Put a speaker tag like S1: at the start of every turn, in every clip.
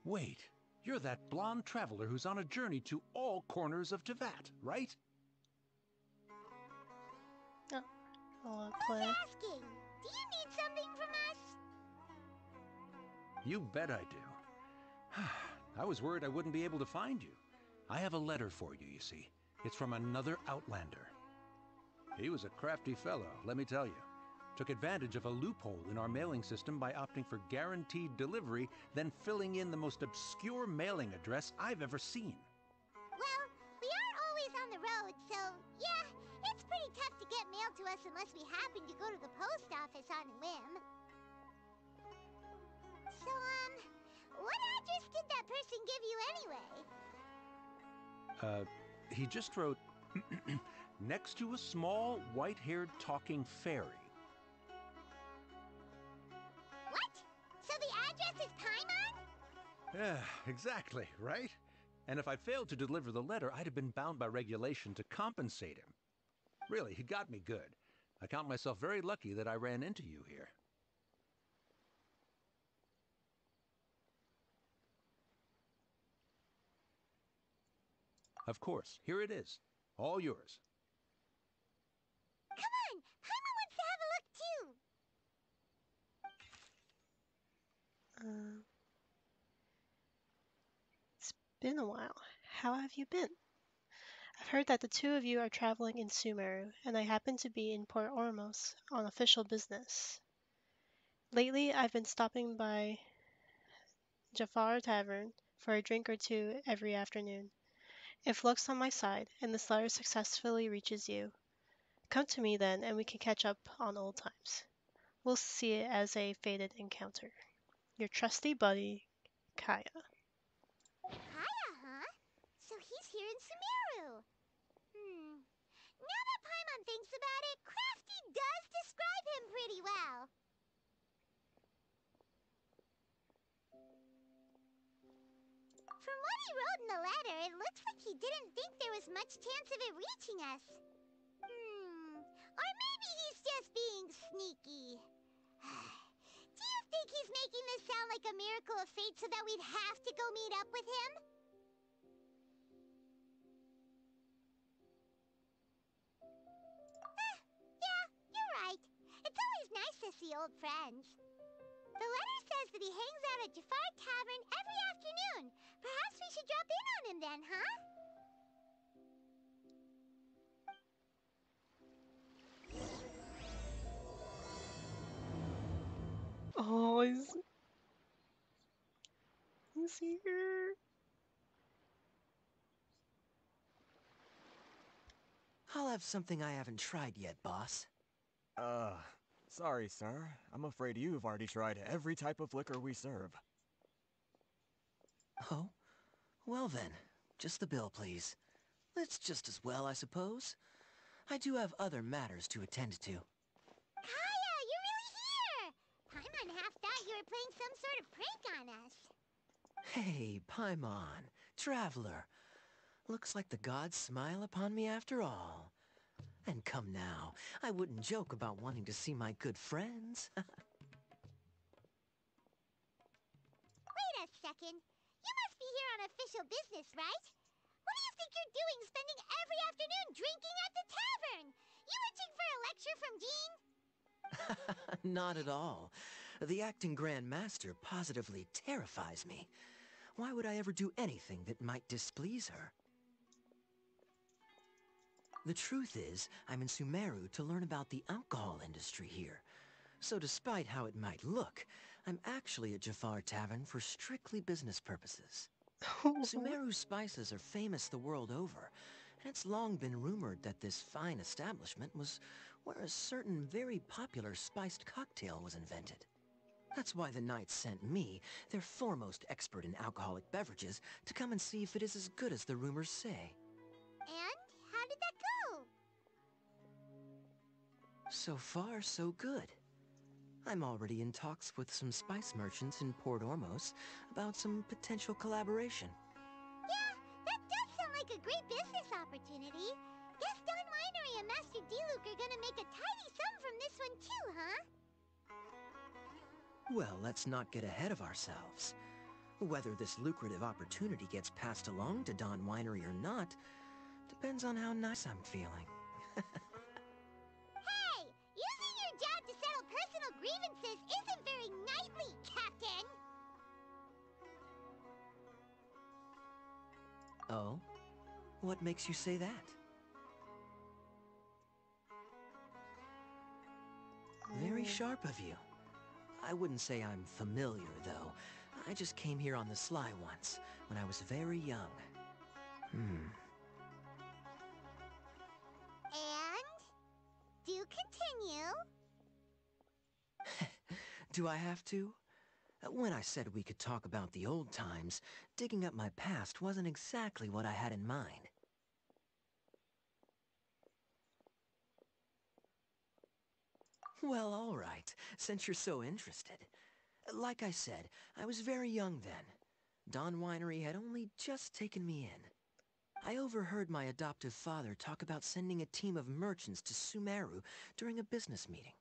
S1: Wait, you're that blonde traveler who's on a journey to all corners of Tevat, right?
S2: Oh, I'll
S3: Who's
S2: play.
S3: asking? Do you need something from us?
S1: You bet I do. I was worried I wouldn't be able to find you. I have a letter for you, you see. It's from another Outlander. He was a crafty fellow, let me tell you. Took advantage of a loophole in our mailing system by opting for guaranteed delivery, then filling in the most obscure mailing address I've ever seen.
S3: Well, we are always on the road, so yeah, it's pretty tough to get mail to us unless we happen to go to the post office on a whim. So, what address did that person give you anyway?
S1: He just wrote, next to a small, white-haired talking fairy.
S3: What? So the address is Paimon?
S1: Yeah, exactly, right? And if I failed to deliver the letter, I'd have been bound by regulation to compensate him. Really, he got me good. I count myself very lucky that I ran into you here. Of course, here it is. All yours.
S3: Come on! Paimon wants to have a look too!
S2: It's been a while. How have you been? I've heard that the two of you are traveling in Sumeru, and I happen to be in Port Ormos on official business. Lately, I've been stopping by Jafar Tavern for a drink or two every afternoon. If luck's on my side, and this letter successfully reaches you, come to me then, and we can catch up on old times. We'll see it as a fated encounter. Your trusty buddy, Kaya.
S3: Kaya, huh? So he's here in Sumeru. Now that Paimon thinks about it, Crafty does describe him pretty well. From what he wrote in the letter, it looks like he didn't think there was much chance of it reaching us. Or maybe he's just being sneaky. Do you think he's making this sound like a miracle of fate so that we'd have to go meet up with him? Yeah, you're right. It's always nice to see old friends. The letter says that he hangs out at Jafar Tavern every afternoon. Perhaps we should drop in on him then, huh?
S2: Oh, he's here.
S4: I'll have something I haven't tried yet, boss.
S5: Sorry, sir. I'm afraid you've already tried every type of liquor we serve.
S4: Oh? Well then, just the bill, please. It's just as well, I suppose. I do have other matters to attend to.
S3: Kaya, you're really here! Paimon half thought you were playing some sort of prank on us.
S4: Hey, Paimon, traveler. Looks like the gods smile upon me after all. And come now, I wouldn't joke about wanting to see my good friends.
S3: Wait a second. You must be here on official business, right? What do you think you're doing spending every afternoon drinking at the tavern? You itching for a lecture from Jean?
S4: Not at all. The acting Grand Master positively terrifies me. Why would I ever do anything that might displease her? The truth is, I'm in Sumeru to learn about the alcohol industry here. So despite how it might look, I'm actually at Jafar Tavern for strictly business purposes. Sumeru spices are famous the world over, and it's long been rumored that this fine establishment was where a certain very popular spiced cocktail was invented. That's why the Knights sent me, their foremost expert in alcoholic beverages, to come and see if it is as good as the rumors say.
S3: And how did that go?
S4: So far, so good. I'm already in talks with some spice merchants in Port Ormos about some potential collaboration.
S3: Yeah, that does sound like a great business opportunity. Guess Don Winery and Master Diluc are gonna make a tidy sum from this one too, huh?
S4: Well, let's not get ahead of ourselves. Whether this lucrative opportunity gets passed along to Dawn Winery or not depends on how nice I'm feeling.
S3: Hey! Using your job to settle personal grievances isn't very knightly, Captain!
S4: Oh? What makes you say that? Very sharp of you. I wouldn't say I'm familiar, though. I just came here on the sly once, when I was very young.
S3: And? Do continue.
S4: Do I have to? When I said we could talk about the old times, digging up my past wasn't exactly what I had in mind. Well, all right, since you're so interested. Like I said, I was very young then. Dawn Winery had only just taken me in. I overheard my adoptive father talk about sending a team of merchants to Sumeru during a business meeting.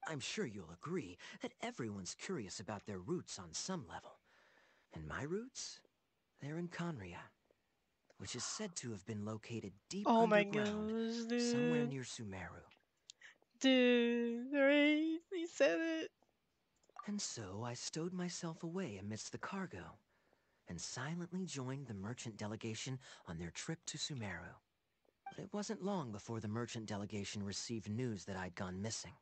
S4: I'm sure you'll agree that everyone's curious about their roots on some level. And my roots? They're in Conria, which is said to have been located deep
S2: Oh my
S4: underground,
S2: gosh,
S4: somewhere
S2: dude.
S4: near Sumeru.
S2: Dude, right? He said it.
S4: And so I stowed myself away amidst the cargo, and silently joined the merchant delegation on their trip to Sumeru. But it wasn't long before the merchant delegation received news that I'd gone missing.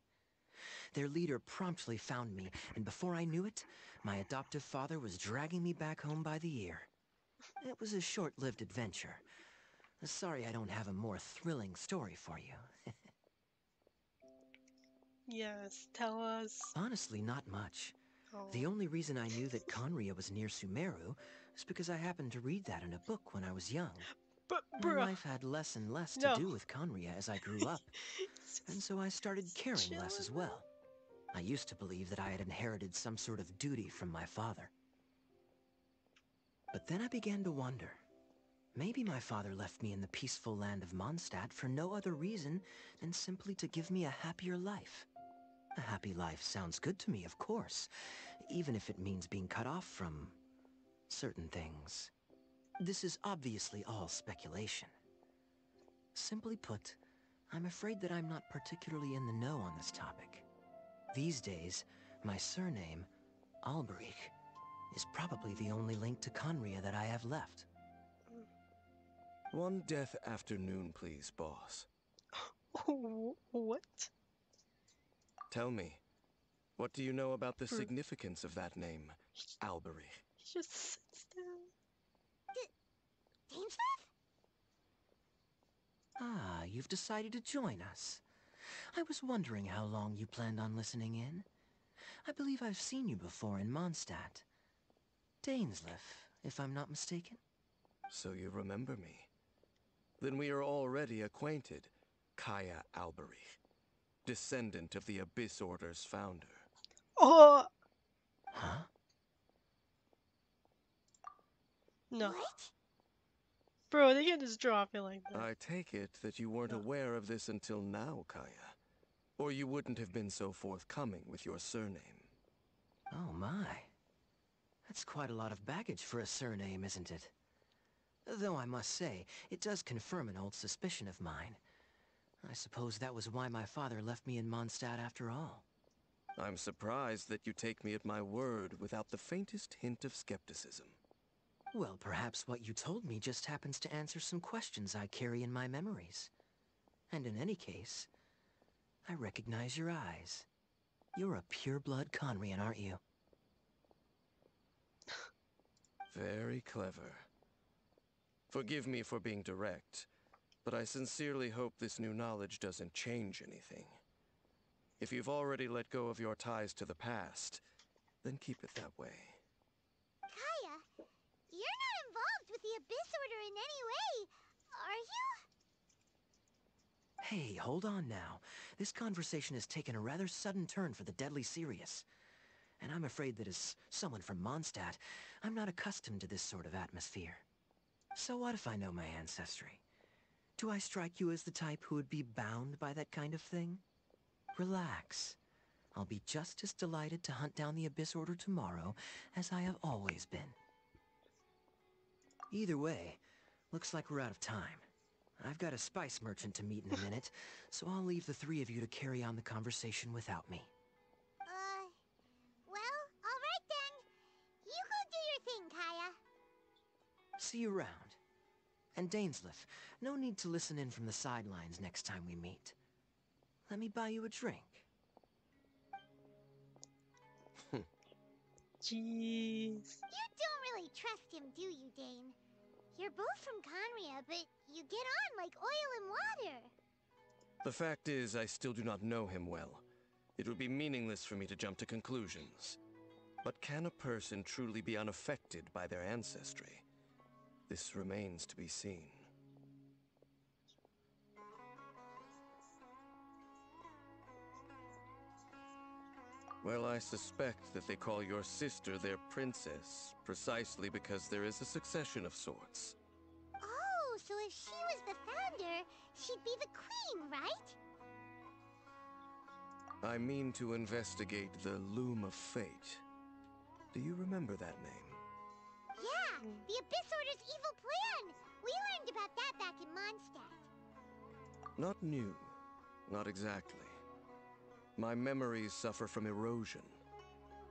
S4: Their leader promptly found me, and before I knew it, my adoptive father was dragging me back home by the ear. It was a short-lived adventure. Sorry I don't have a more thrilling story for you.
S2: Yes, tell us.
S4: Honestly, not much.
S2: Oh.
S4: The only reason I knew that Conria was near Sumeru is because I happened to read that in a book when I was young.
S2: But,
S4: My
S2: bruh,
S4: life had less and less to
S2: no.
S4: do with Conria as I grew up,
S2: He's
S4: and
S2: just
S4: so I started caring less
S2: chilling,
S4: as
S2: man.
S4: well. I used to believe that I had inherited some sort of duty from my father. But then I began to wonder. Maybe my father left me in the peaceful land of Mondstadt for no other reason than simply to give me a happier life. A happy life sounds good to me, of course, even if it means being cut off from certain things. This is obviously all speculation. Simply put, I'm afraid that I'm not particularly in the know on this topic. These days, my surname, Alberich, is probably the only link to Conria that I have left.
S6: One death afternoon, please, boss.
S2: What?
S6: Tell me, what do you know about the
S2: Bruh.
S6: significance of that name, Alberich?
S2: He just sits down.
S3: Dainsleif?
S4: Ah, you've decided to join us. I was wondering how long you planned on listening in. I believe I've seen you before in Mondstadt. Dainsleif, if I'm not mistaken.
S6: So you remember me. Then we are already acquainted, Kaya Alberich, descendant of the Abyss Order's founder.
S2: Oh,
S4: Huh?
S2: no.
S3: What?
S2: Bro, they can't just drop it like that.
S6: I take it that you weren't
S2: No.
S6: aware of this until now, Kaya. Or you wouldn't have been so forthcoming with your surname.
S4: Oh my. That's quite a lot of baggage for a surname, isn't it? Though I must say, it does confirm an old suspicion of mine. I suppose that was why my father left me in Mondstadt after all.
S6: I'm surprised that you take me at my word without the faintest hint of skepticism.
S4: Well, perhaps what you told me just happens to answer some questions I carry in my memories. And in any case, I recognize your eyes. You're a pure-blood Conrian, aren't you?
S6: Very clever. Forgive me for being direct, but I sincerely hope this new knowledge doesn't change anything. If you've already let go of your ties to the past, then keep it that way.
S3: Kaya, you're not involved with the Abyss Order in any way, are you?
S4: Hey, hold on now. This conversation has taken a rather sudden turn for the deadly serious. And I'm afraid that as someone from Mondstadt, I'm not accustomed to this sort of atmosphere. So what if I know my ancestry? Do I strike you as the type who would be bound by that kind of thing? Relax. I'll be just as delighted to hunt down the Abyss Order tomorrow as I have always been. Either way, looks like we're out of time. I've got a spice merchant to meet in a minute, so I'll leave the three of you to carry on the conversation without me.
S3: Well, alright then. You go do your thing, Kaya.
S4: See you around. And Dainsleif, no need to listen in from the sidelines next time we meet. Let me buy you a drink.
S2: Jeez.
S3: You don't really trust him, do you, Dane? You're both from Conria, but you get on like oil and water.
S6: The fact is, I still do not know him well. It would be meaningless for me to jump to conclusions. But can a person truly be unaffected by their ancestry? This remains to be seen. Well, I suspect that they call your sister their princess, precisely because there is a succession of sorts.
S3: Oh, so if she was the founder, she'd be the queen, right?
S6: I mean to investigate the Loom of Fate. Do you remember that name?
S3: Yeah, the Abyss Order's evil plan! We learned about that back in Mondstadt.
S6: Not new. Not exactly. My memories suffer from erosion.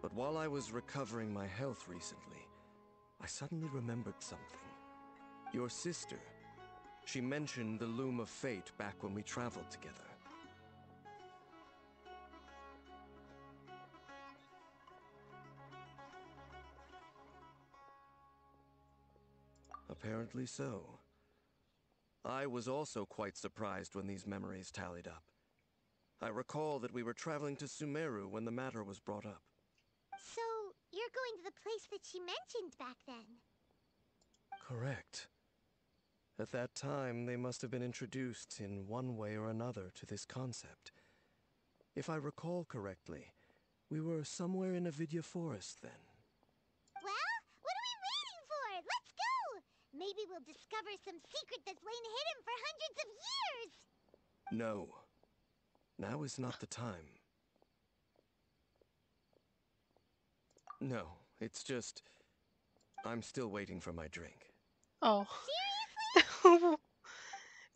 S6: But while I was recovering my health recently, I suddenly remembered something. Your sister. She mentioned the Loom of Fate back when we traveled together. Apparently so. I was also quite surprised when these memories tallied up. I recall that we were traveling to Sumeru when the matter was brought up.
S3: So, you're going to the place that she mentioned back then?
S6: Correct. At that time, they must have been introduced in one way or another to this concept. If I recall correctly, we were somewhere in Avidya Forest then.
S3: Well, what are we waiting for? Let's go! Maybe we'll discover some secret that's lain hidden for hundreds of years!
S6: No. Now is not the time. No, it's just... I'm still waiting for my drink.
S2: Oh.
S3: Seriously?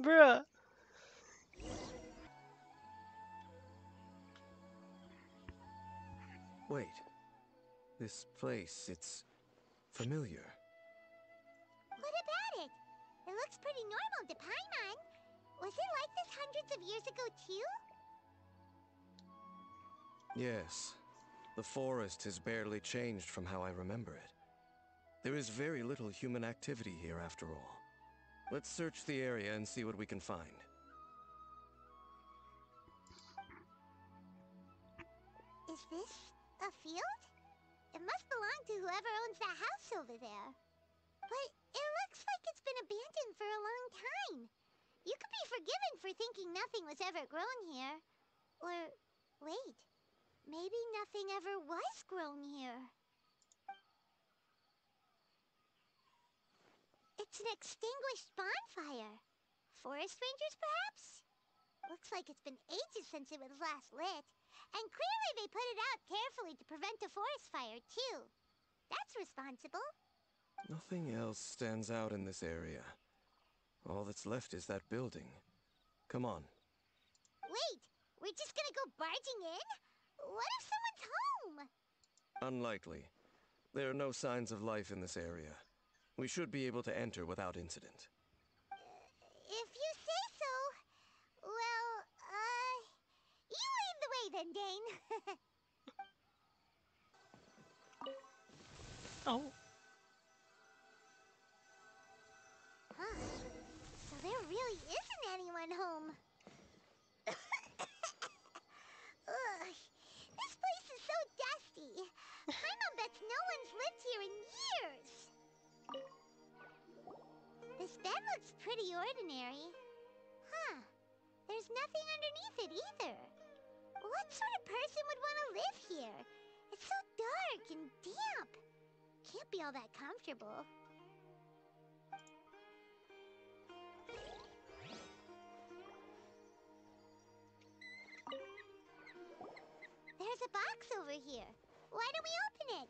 S2: Bruh.
S6: Wait. This place, it's... familiar.
S3: What about it? It looks pretty normal to Paimon. Was it like this hundreds of years ago, too?
S6: Yes. The forest has barely changed from how I remember it. There is very little human activity here after all. Let's search the area and see what we can find.
S3: Is this a field? It must belong to whoever owns that house over there. But it looks like it's been abandoned for a long time. You could be forgiven for thinking nothing was ever grown here. Or, wait, maybe nothing ever was grown here. It's an extinguished bonfire. Forest rangers, perhaps? Looks like it's been ages since it was last lit. And clearly they put it out carefully to prevent a forest fire, too. That's responsible.
S6: Nothing else stands out in this area. All that's left is that building. Come on.
S3: Wait, we're just gonna go barging in? What if someone's home?
S6: Unlikely. There are no signs of life in this area. We should be able to enter without incident.
S3: If you say so. Well, you lead the way then, Dane.
S2: Oh.
S3: Huh. So there really isn't anyone home. Ugh. This place is so dusty. Paimon bets no one's lived here in years. This bed looks pretty ordinary. Huh. There's nothing underneath it either. What sort of person would want to live here? It's so dark and damp. Can't be all that comfortable. There's a box over here. Why don't we open it?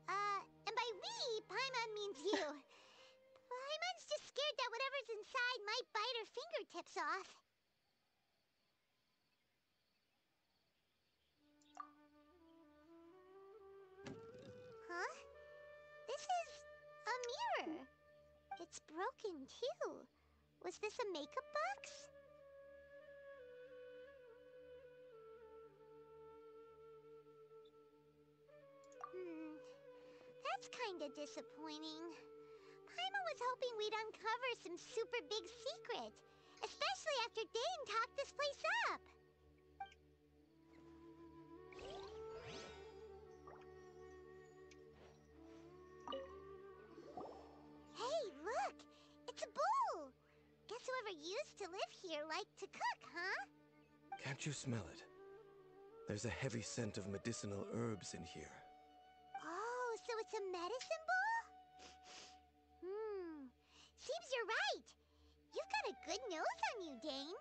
S3: And by we, Paimon means you. it's broken, too. Was this a makeup box? That's kinda disappointing. Paimon was hoping we'd uncover some super big secret, especially after Dane talked this place up. Hey, look! It's a bowl! Guess whoever used to live here liked to cook, huh?
S6: Can't you smell it? There's a heavy scent of medicinal herbs in here.
S3: Oh, so it's a medicine bowl? Seems you're right. You've got a good nose on you, Dane.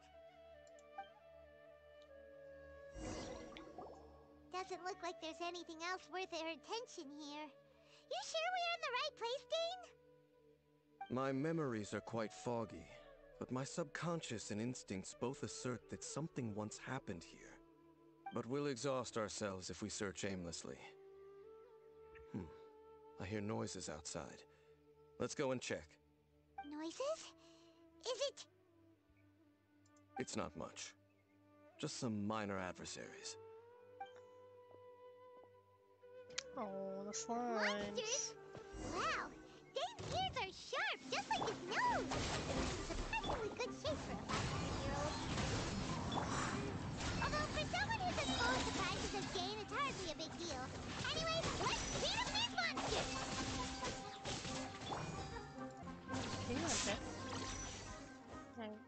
S3: Doesn't look like there's anything else worth our attention here. You sure we're in the right place, Dane?
S6: My memories are quite foggy, but my subconscious and instincts both assert that something once happened here. But we'll exhaust ourselves if we search aimlessly. I hear noises outside. Let's go and check.
S3: Noises? Is it...
S6: It's not much. Just some minor adversaries.
S2: Oh, the slimes.
S3: monsters? Wow, Dane's ears are sharp, just like his nose. Surprisingly good shape for a 500-year-old. Although for someone who's as full of surprises as Dane, it's hardly a big deal. Anyways, let's beat up these monsters!
S2: Okay. Right.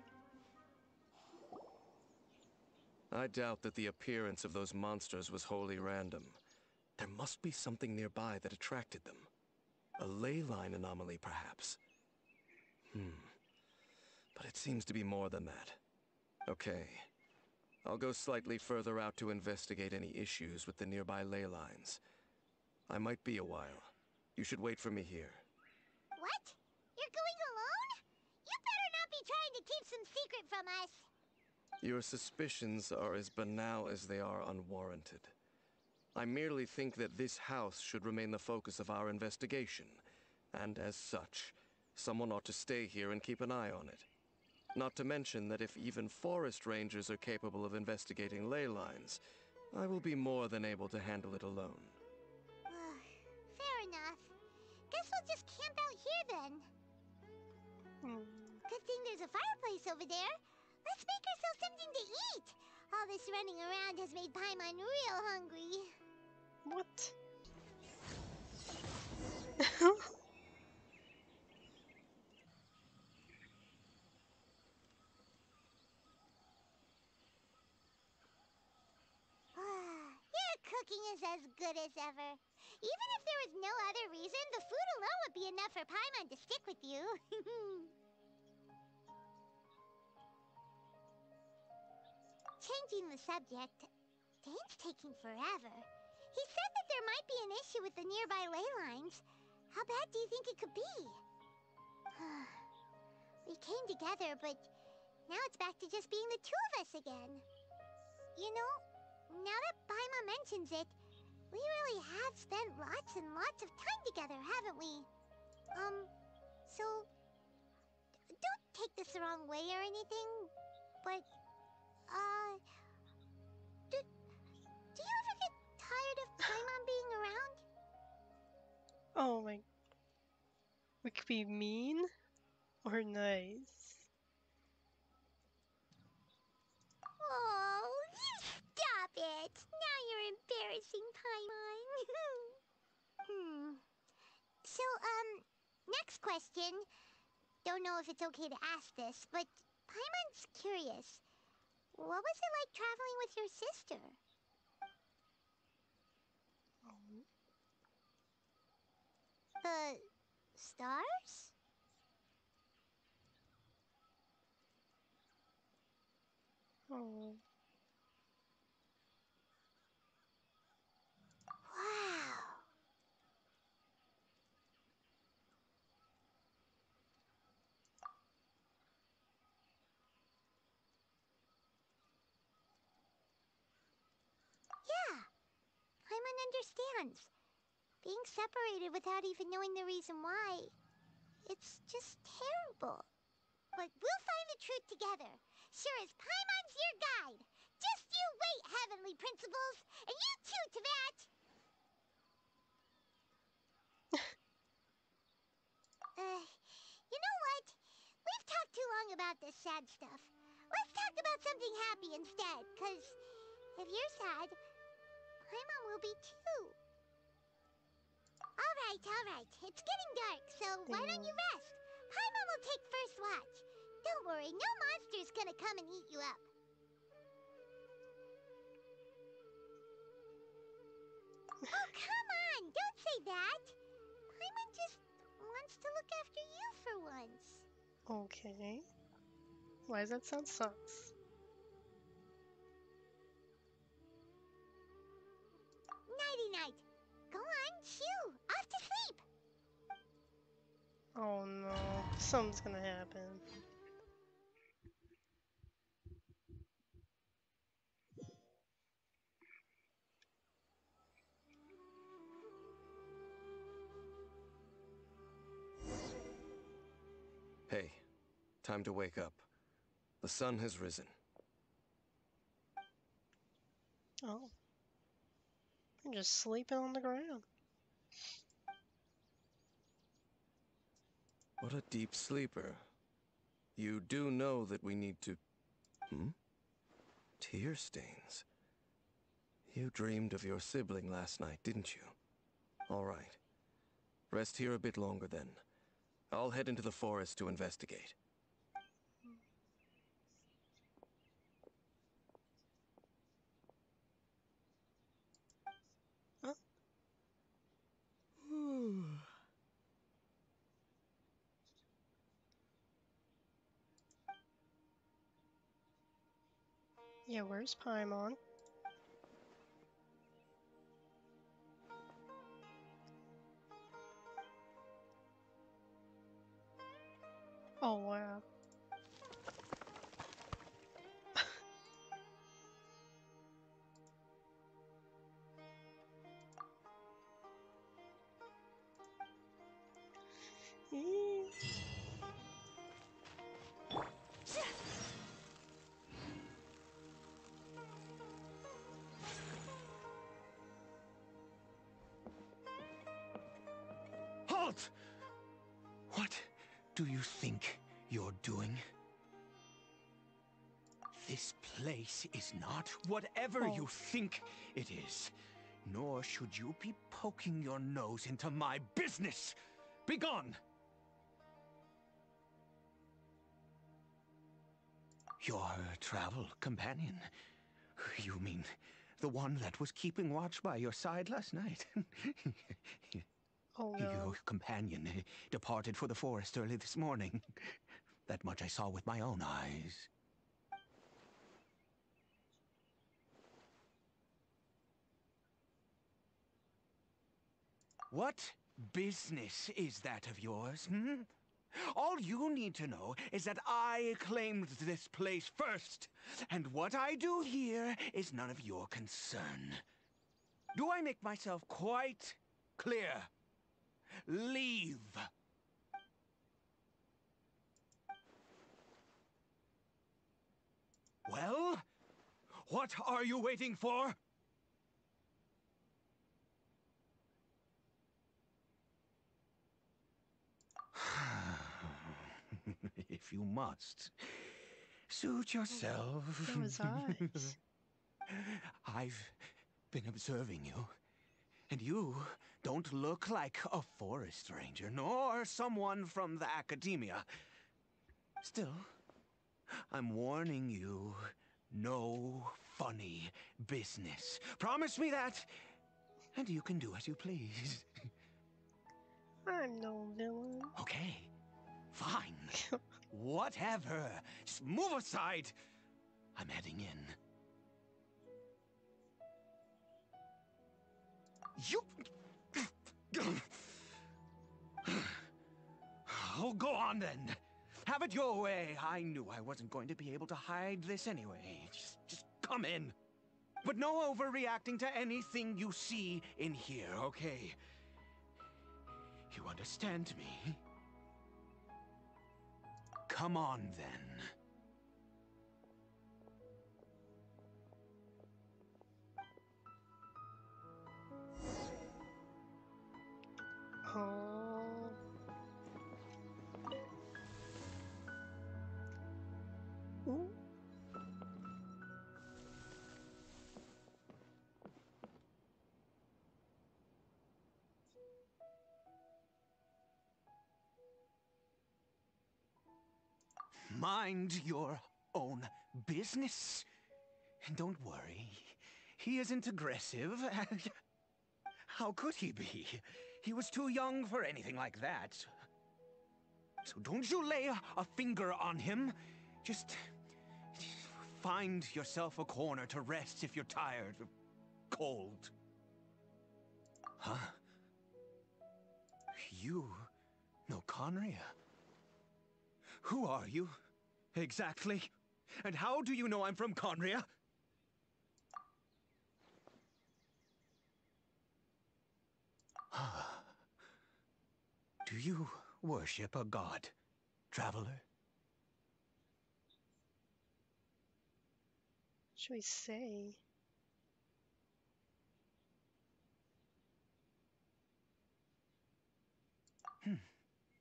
S6: I doubt that the appearance of those monsters was wholly random. There must be something nearby that attracted them. A ley line anomaly, perhaps. But it seems to be more than that. Okay. I'll go slightly further out to investigate any issues with the nearby ley lines. I might be a while. You should wait for me here.
S3: What? You're going alone? You better not be trying to keep some secret from us.
S6: Your suspicions are as banal as they are unwarranted. I merely think that this house should remain the focus of our investigation, and as such, someone ought to stay here and keep an eye on it. Not to mention that if even forest rangers are capable of investigating ley lines, I will be more than able to handle it alone.
S3: Fair enough. Guess we'll just camp out here then. Good thing there's a fireplace over there. Let's make ourselves something to eat. All this running around has made Paimon real hungry.
S2: What?
S3: Your cooking is as good as ever. Even if there was no other reason, the food alone would be enough for Paimon to stick with you. Changing the subject, Dane's taking forever. He said that there might be an issue with the nearby ley lines. How bad do you think it could be? We came together, but now it's back to just being the two of us again. You know, now that Paimon mentions it, we really have spent lots and lots of time together, haven't we? So, don't take this the wrong way or anything, but, do you ever get tired of Paimon being around?
S2: Oh my. We could be mean or nice.
S3: Oh, you stop it! Now you're embarrassing Paimon. So, next question. Don't know if it's okay to ask this, but Paimon's curious. What was it like traveling with your sister? The stars?
S2: Oh.
S3: Wow. Yeah, Paimon understands. Being separated without even knowing the reason why, It's just terrible. But we'll find the truth together. Sure as Paimon's your guide. Just you wait, Heavenly Principles. And you too, Teyvat. You know what? We've talked too long about this sad stuff. Let's talk about something happy instead, 'cause if you're sad, Paimon will be too. All right. It's getting dark, so why don't you rest? Paimon will take first watch. Don't worry, no monster's gonna come and eat you up. Oh, come on! Don't say that! Paimon just wants to look after you for once.
S2: Okay. Why does that sound sus?
S3: Nighty-night. Go on, shoo! Off to sleep!
S2: Oh no, something's gonna happen.
S6: Hey, time to wake up. The sun has risen.
S2: Oh. I'm just sleeping on the ground.
S6: What a deep sleeper. You do know that we need to... Tear stains. You dreamed of your sibling last night, didn't you? All right. Rest here a bit longer then. I'll head into the forest to investigate.
S2: Huh? Yeah, where's Paimon? Oh wow.
S1: Halt! What do you think you're doing? This place is not whatever you think it is. Nor should you be poking your nose into my business. Begone! Your travel companion? You mean the one that was keeping watch by your side last night?
S2: Oh no.
S1: Your companion departed for the forest early this morning. That much I saw with my own eyes. What business is that of yours, All you need to know is that I claimed this place first, and what I do here is none of your concern. Do I make myself quite clear? Leave. Well, what are you waiting for? If you must, suit yourself.
S2: Those eyes.
S1: I've been observing you, and you don't look like a forest ranger, nor someone from the academia. Still, I'm warning you, no funny business. Promise me that, and you can do as you please.
S2: I'm no villain.
S1: Okay, fine. Whatever. Just move aside. I'm heading in. You... Oh, go on then. Have it your way. I knew I wasn't going to be able to hide this anyway. Just come in. But no overreacting to anything you see in here, okay? You understand me?
S7: Come on, then.
S2: Oh. Ooh.
S7: Mind your own business. And don't worry, he isn't aggressive. How could he be? He was too young for anything like that. So don't you lay a finger on him. Just find yourself a corner to rest if you're tired or cold. Huh? You know Conria? Who are you, exactly? And how do you know I'm from Conria? Do you worship a god, traveler?
S2: Should we say?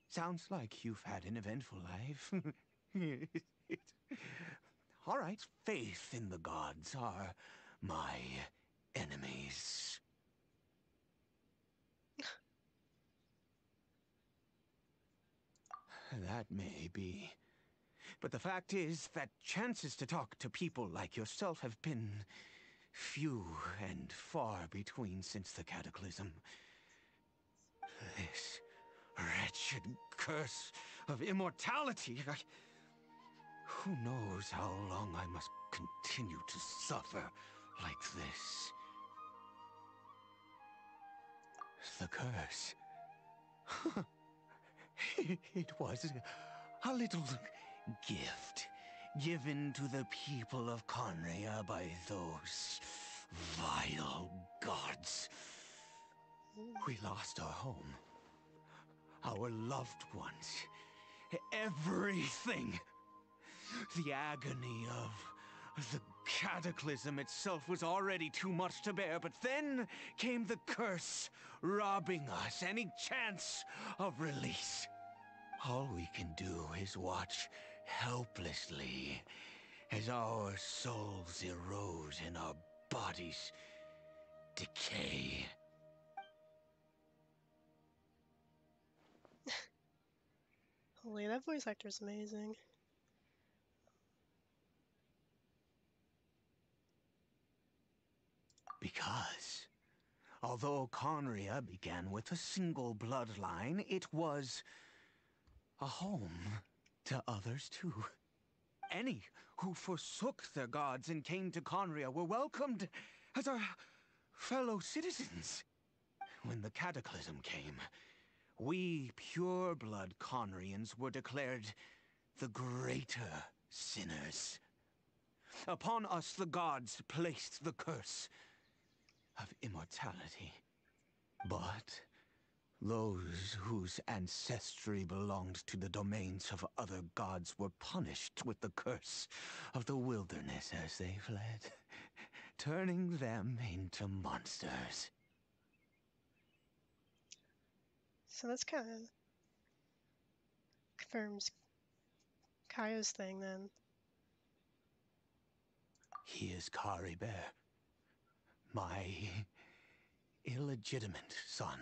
S7: Sounds like you've had an eventful life. All right, faith in the gods are my enemies. That may be. But the fact is that chances to talk to people like yourself have been few and far between since the cataclysm. This wretched curse of immortality. Who knows how long I must continue to suffer like this? The curse. It was a little gift given to the people of Conria by those vile gods. We lost our home, our loved ones, everything. The agony of the cataclysm itself was already too much to bear, but then came the curse, robbing us any chance of release. All we can do is watch helplessly as our souls erode and our bodies decay.
S2: Holy, that voice actor's amazing.
S7: Because, although Conria began with a single bloodline, it was a home to others too. Any who forsook their gods and came to Conria were welcomed as our fellow citizens. When the cataclysm came, we pure-blood Conrians were declared the greater sinners. Upon us the gods placed the curse of immortality. But those whose ancestry belonged to the domains of other gods were punished with the curse of the wilderness as they fled, turning them into monsters.
S2: So that's kind of confirms Kaio's thing then.
S7: He is Caribert, my illegitimate son.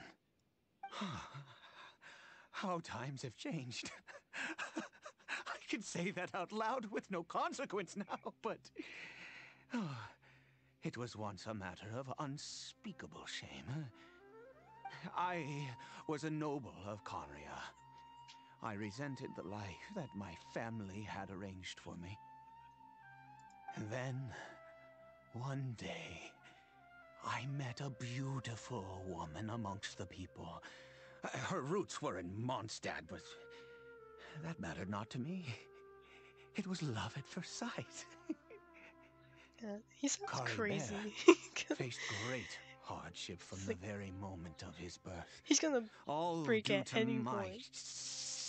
S7: How times have changed. I can say that out loud with no consequence now, but it was once a matter of unspeakable shame. I was a noble of Conria. I resented the life that my family had arranged for me. And then, one day, I met a beautiful woman amongst the people. Her roots were in Mondstadt, but that mattered not to me. It was love at first sight.
S2: He sounds
S7: Caribert
S2: crazy.
S7: faced great hardship from the very moment of his birth.
S2: He's gonna
S7: All
S2: break
S7: due
S2: at
S7: to
S2: any
S7: my
S2: point.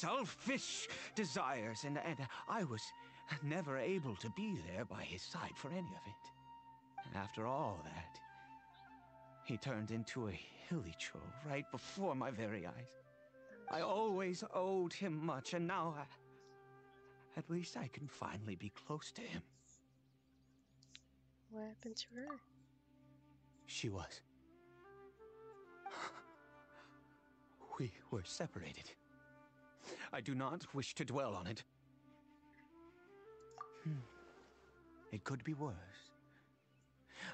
S7: selfish desires, and I was never able to be there by his side for any of it. And after all that, he turned into a hilichurl right before my very eyes. I always owed him much, and now at least I can finally be close to him.
S2: What happened to her?
S7: She was. We were separated. I do not wish to dwell on it. It could be worse.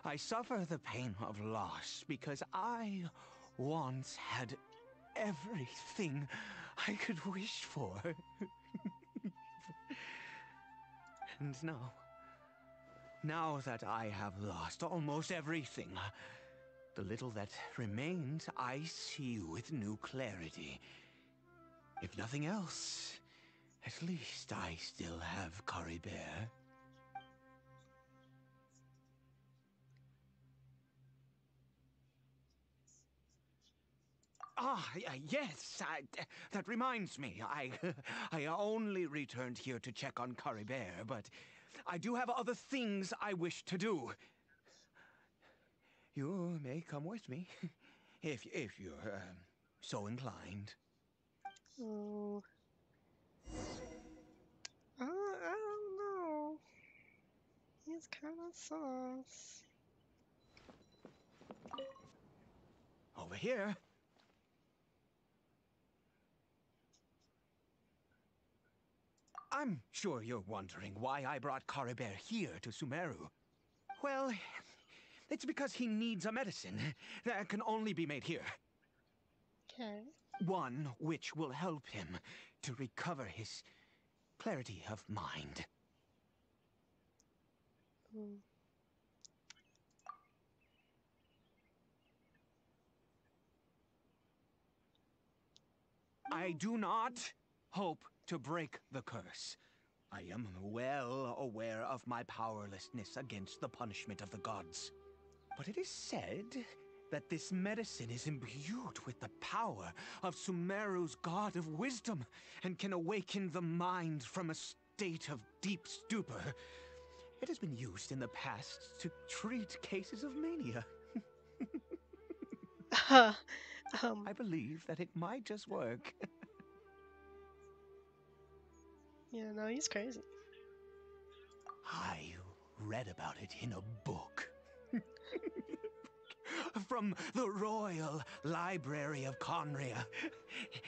S7: I suffer the pain of loss because I once had everything I could wish for. And now that I have lost almost everything, the little that remains I see with new clarity. If nothing else, at least I still have Caribert. Yes, that reminds me. I only returned here to check on Caribert, but I do have other things I wish to do. You may come with me, if you're so inclined.
S2: Oh. I don't know. He's kind of sus.
S7: Over here. I'm sure you're wondering why I brought Caribert here to Sumeru. Well, it's because he needs a medicine that can only be made here.
S2: Okay.
S7: One which will help him to recover his clarity of mind.
S2: Mm.
S7: I do not hope to break the curse. I am well aware of my powerlessness against the punishment of the gods. But it is said that this medicine is imbued with the power of Sumeru's god of wisdom and can awaken the mind from a state of deep stupor. It has been used in the past to treat cases of mania. I believe that it might just work.
S2: Yeah, no, he's crazy.
S7: I read about it in a book. From the Royal Library of Conria.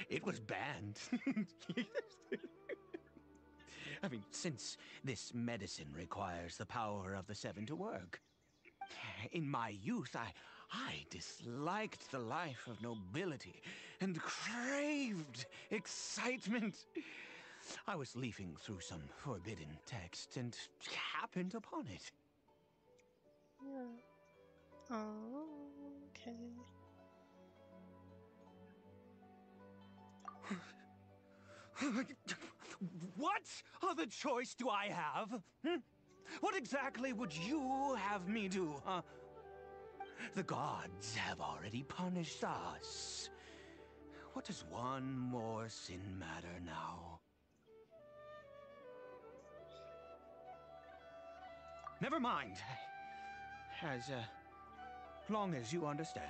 S7: It was banned. I mean, since this medicine requires the power of the Seven to work. In my youth, I disliked the life of nobility and craved excitement. I was leafing through some forbidden text and happened upon it.
S2: Yeah. Oh, okay.
S7: What other choice do I have? What exactly would you have me do, huh? The gods have already punished us. What does one more sin matter now? Never mind. As long as you understand.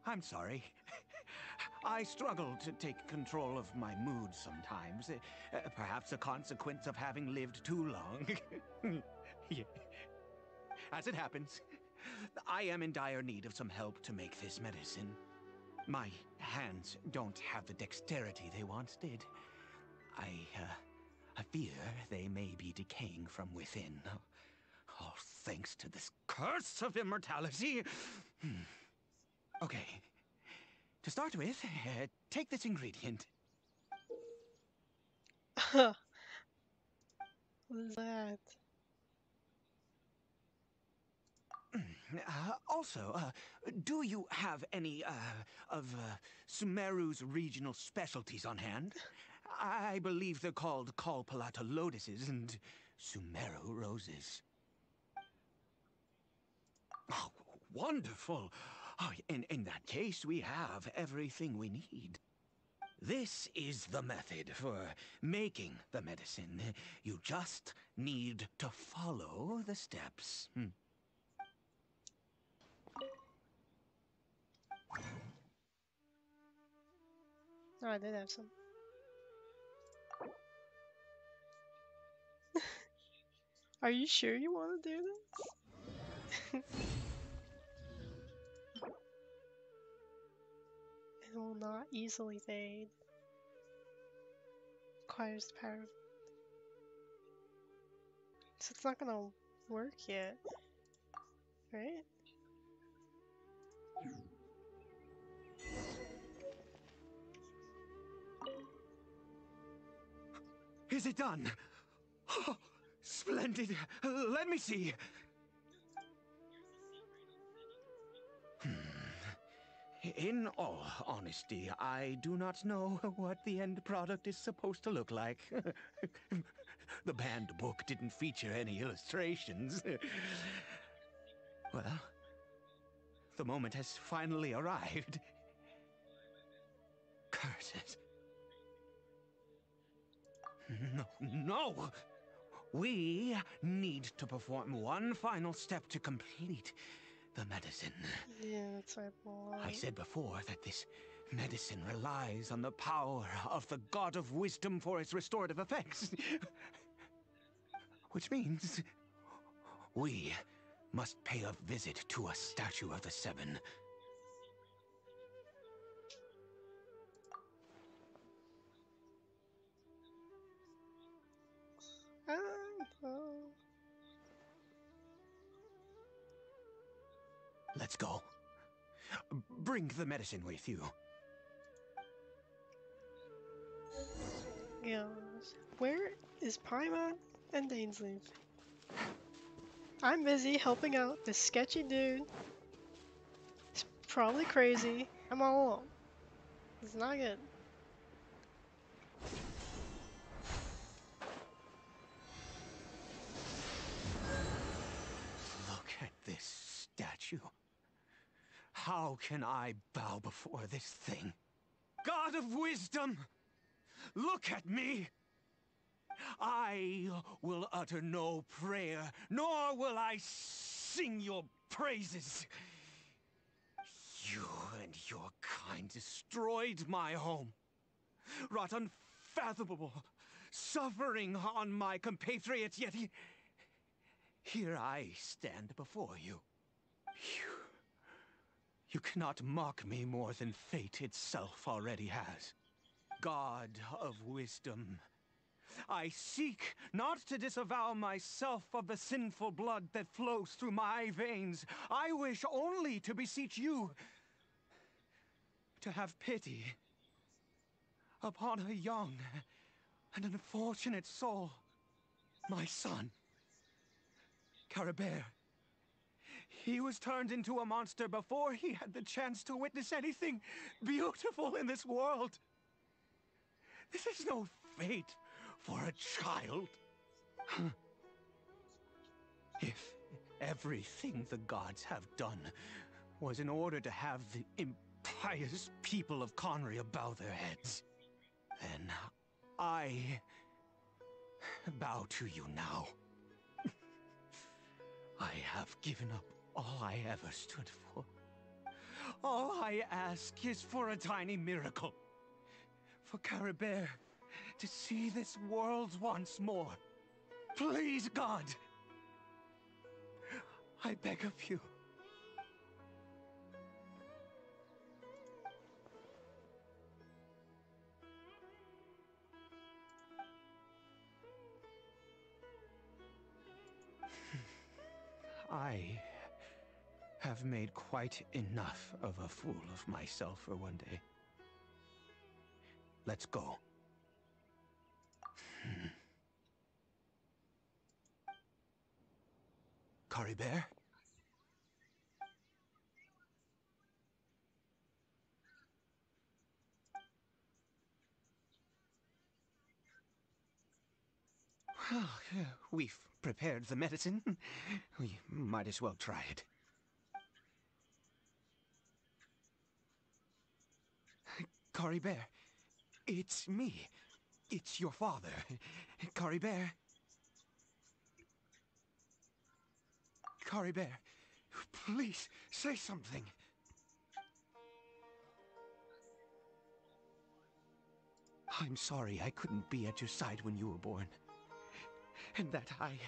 S7: I'm sorry. I struggle to take control of my mood sometimes. Perhaps a consequence of having lived too long. Yeah. As it happens, I am in dire need of some help to make this medicine. My hands don't have the dexterity they once did. I fear they may be decaying from within. All thanks to this curse of immortality. Okay. To start with, take this ingredient.
S2: What is that?
S7: Also, do you have any, of Sumeru's regional specialties on hand? I believe they're called Kalpalata lotuses and Sumeru roses. Oh, wonderful! Oh, in that case, we have everything we need. This is the method for making the medicine. You just need to follow the steps.
S2: Oh, I did have some. Are you sure you want to do this? It will not easily fade. Requires the power of... So it's not gonna work yet, right?
S7: Is it done? Oh, splendid. Let me see. In all honesty, I do not know what the end product is supposed to look like. The banned book didn't feature any illustrations. Well, the moment has finally arrived. Curses. No! We need to perform one final step to complete the medicine.
S2: Yeah, that's what I want.
S7: I said before that this medicine relies on the power of the God of Wisdom for its restorative effects. Which means we must pay a visit to a statue of the Seven.
S2: Oh.
S7: Let's go. Bring the medicine with you.
S2: Yes. Where is Paimon and Dainsleif? I'm busy helping out this sketchy dude. He's probably crazy. I'm all alone. It's not good.
S7: Look at this statue. How can I bow before this thing? God of Wisdom! Look at me! I will utter no prayer, nor will I sing your praises. You and your kind destroyed my home, wrought unfathomable suffering on my compatriots, yet here I stand before you. You cannot mock me more than fate itself already has. God of Wisdom, I seek not to disavow myself of the sinful blood that flows through my veins. I wish only to beseech you to have pity upon a young and unfortunate soul, my son, Caribert. He was turned into a monster before he had the chance to witness anything beautiful in this world. This is no fate for a child. If everything the gods have done was in order to have the impious people of Conria bow their heads, then I bow to you now. I have given up all I ever stood for. All I ask is for a tiny miracle. For Caribert to see this world once more. Please, God! I beg of you. I have made quite enough of a fool of myself for one day. Let's go. Caribert? Well, we've prepared the medicine. We might as well try it. Caribert, It's me. It's your father, Caribert. Caribert, please say something. I'm sorry I couldn't be at your side when you were born. And that I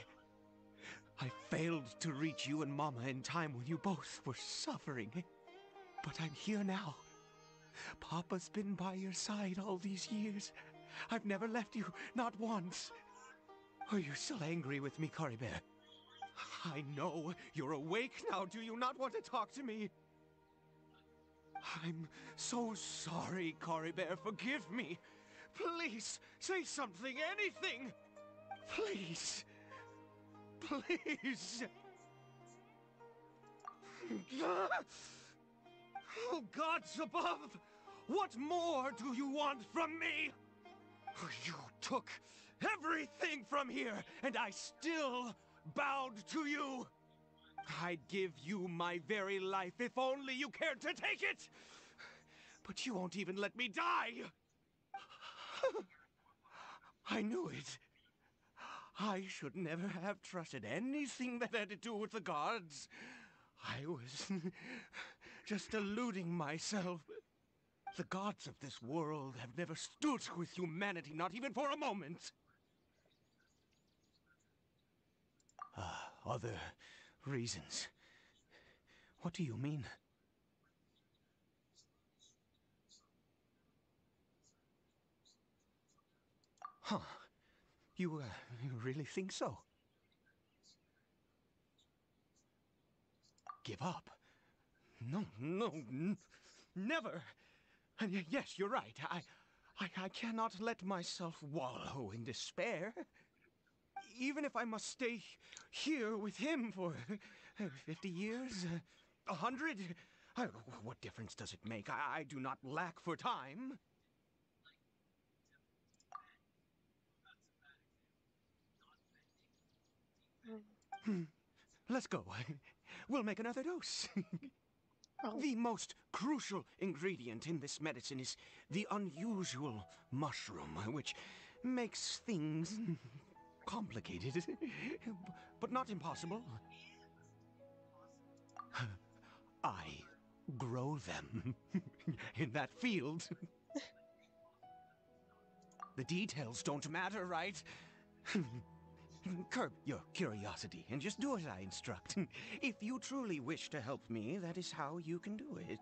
S7: failed to reach you and Mama in time when you both were suffering. But I'm here now. Papa's been by your side all these years. I've never left you, not once. Are you still angry with me, Caribert? I know you're awake now. Do you not want to talk to me? I'm so sorry, Caribert. Forgive me. Please, say something, anything. Please. Please. Oh, gods above! What more do you want from me? You took everything from here, and I still bowed to you. I'd give you my very life if only you cared to take it. But you won't even let me die. I knew it. I should never have trusted anything that had to do with the gods. I was just deluding myself. The gods of this world have never stood with humanity, not even for a moment. Other reasons. What do you mean? Huh. You really think so? Give up? No, never. And yes, you're right. I cannot let myself wallow in despair. Even if I must stay here with him for 50 years, 100, what difference does it make? I do not lack for time. Let's go. We'll make another dose.
S2: Oh.
S7: The most crucial ingredient in this medicine is the unusual mushroom, which makes things complicated, but not impossible. I grow them in that field. The details don't matter, right? Curb your curiosity and just do as I instruct. If you truly wish to help me, that is how you can do it.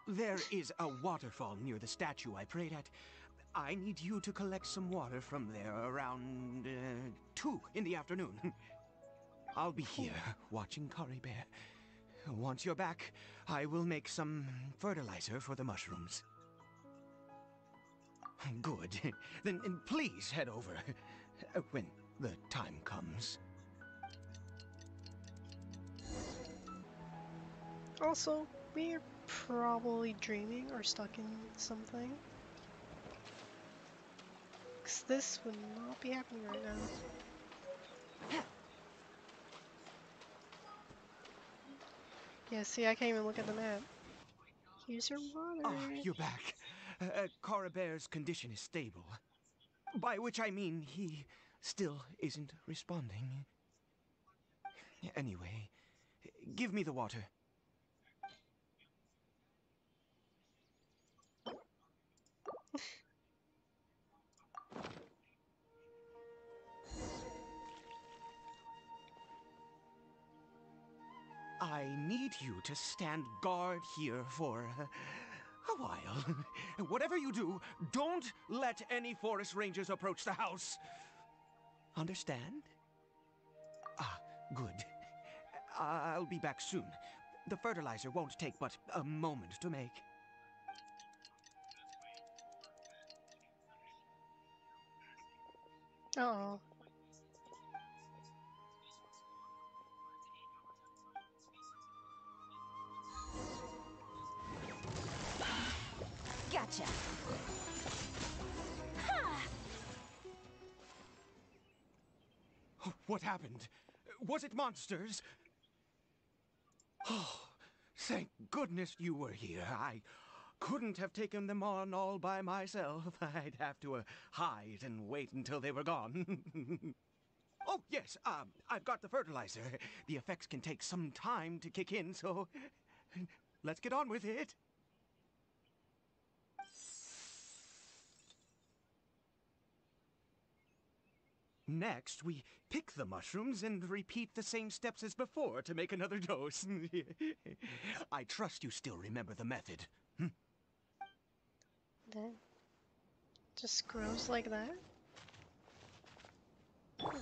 S7: There is a waterfall near the statue I prayed at. I need you to collect some water from there around 2 in the afternoon. I'll be here watching Caribert. Once you're back, I will make some fertilizer for the mushrooms. Good. Then please head over when the time comes.
S2: Also, we're probably dreaming or stuck in something. 'Cause this would not be happening right now. Yeah, see, I can't even look at the map. Here's your water.
S7: Ah, you're back. Caribert's condition is stable. By which I mean he still isn't responding. Anyway, give me the water. I need you to stand guard here for a while. Whatever you do, don't let any forest rangers approach the house. Understand? Ah, good. I'll be back soon. The fertilizer won't take but a moment to make.
S2: Uh-oh.
S3: Gotcha.
S7: What happened? Was it monsters? Oh, thank goodness you were here. couldn't have taken them on all by myself. I'd have to hide and wait until they were gone. Oh, yes, I've got the fertilizer. The effects can take some time to kick in, so let's get on with it. Next, we pick the mushrooms and repeat the same steps as before to make another dose. I trust you still remember the method.
S2: That just grows like that? Huh.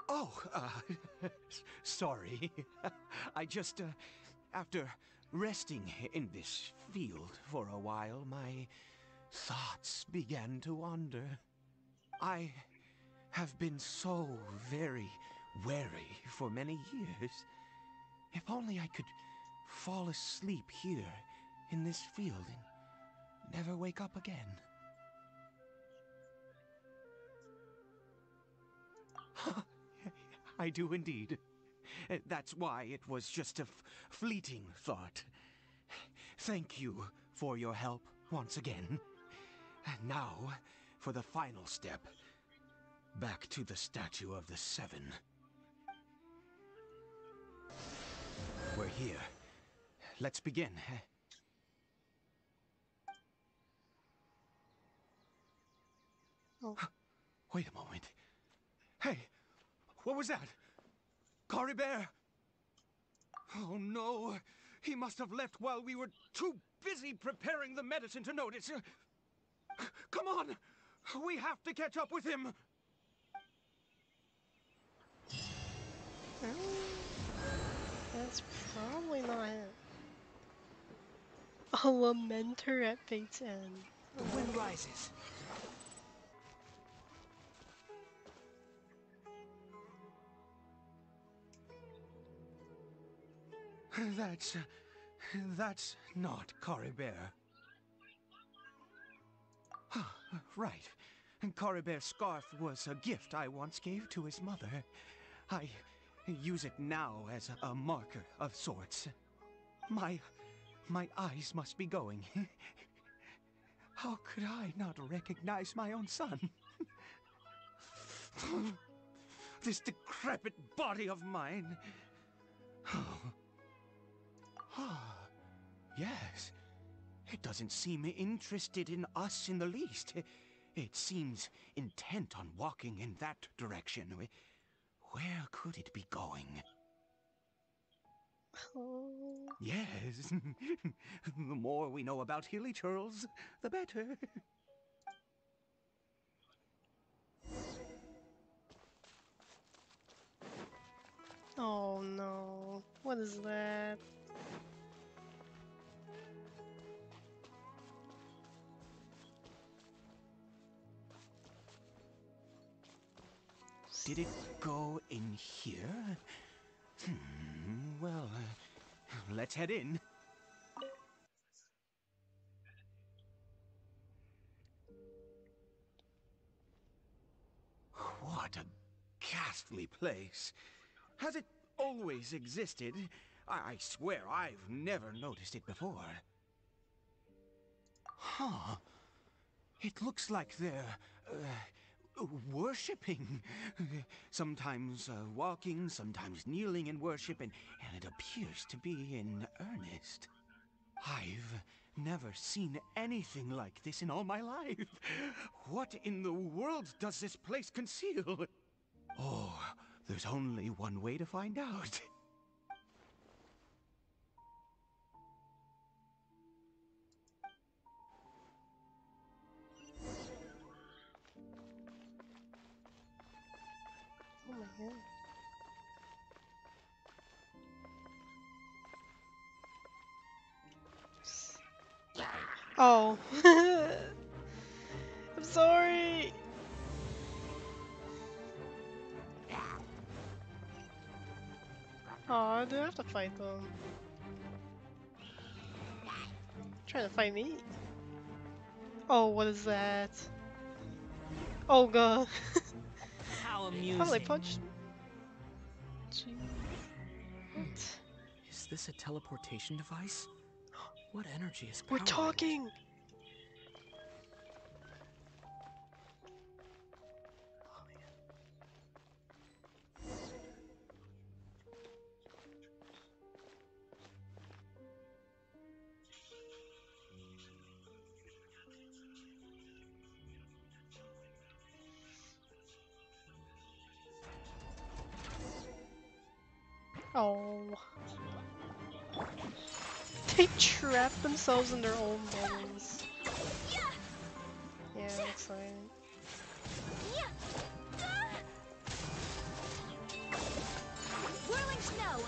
S7: Oh, sorry. I just, after resting in this field for a while, my thoughts began to wander. I have been so very wary for many years. If only I could fall asleep here in this field and never wake up again. I do indeed. That's why it was just a fleeting thought. Thank you for your help once again. And now, for the final step. Back to the Statue of the Seven. We're here. Let's begin.
S2: Oh.
S7: Wait a moment. Hey! What was that? Caribert! Oh no! He must have left while we were too busy preparing the medicine to notice. Come on! We have to catch up with him!
S2: That's probably not it. A lamenter at fate's end.
S7: The wind rises. That's not Caribert. Right. Caribert's scarf was a gift I once gave to his mother. I use it now as a marker of sorts. My eyes must be going. How could I not recognize my own son? This decrepit body of mine. Yes. It doesn't seem interested in us in the least. It seems intent on walking in that direction. Where could it be going?
S2: Oh.
S7: Yes. The more we know about hilly churls, the better.
S2: Oh no. What is that?
S7: Did it go in here? Well, let's head in. What a ghastly place. Has it always existed? I swear I've never noticed it before. Huh. It looks like they're, worshipping. Sometimes walking, sometimes kneeling in worship, and it appears to be in earnest. I've never seen anything like this in all my life. What in the world does this place conceal? Oh, there's only one way to find out.
S2: Oh my god. Oh. I'm sorry. Aw, do I have to fight them? Trying to fight me? Oh, what is that? Oh god.
S4: How
S2: How
S4: amusing.
S2: did I punch? Gee. What?
S8: Is this a teleportation device? What energy is
S2: We're
S8: powering
S2: talking! Oh. They trapped themselves in their own bubbles. Yeah, that's fine.
S3: Whirling snow!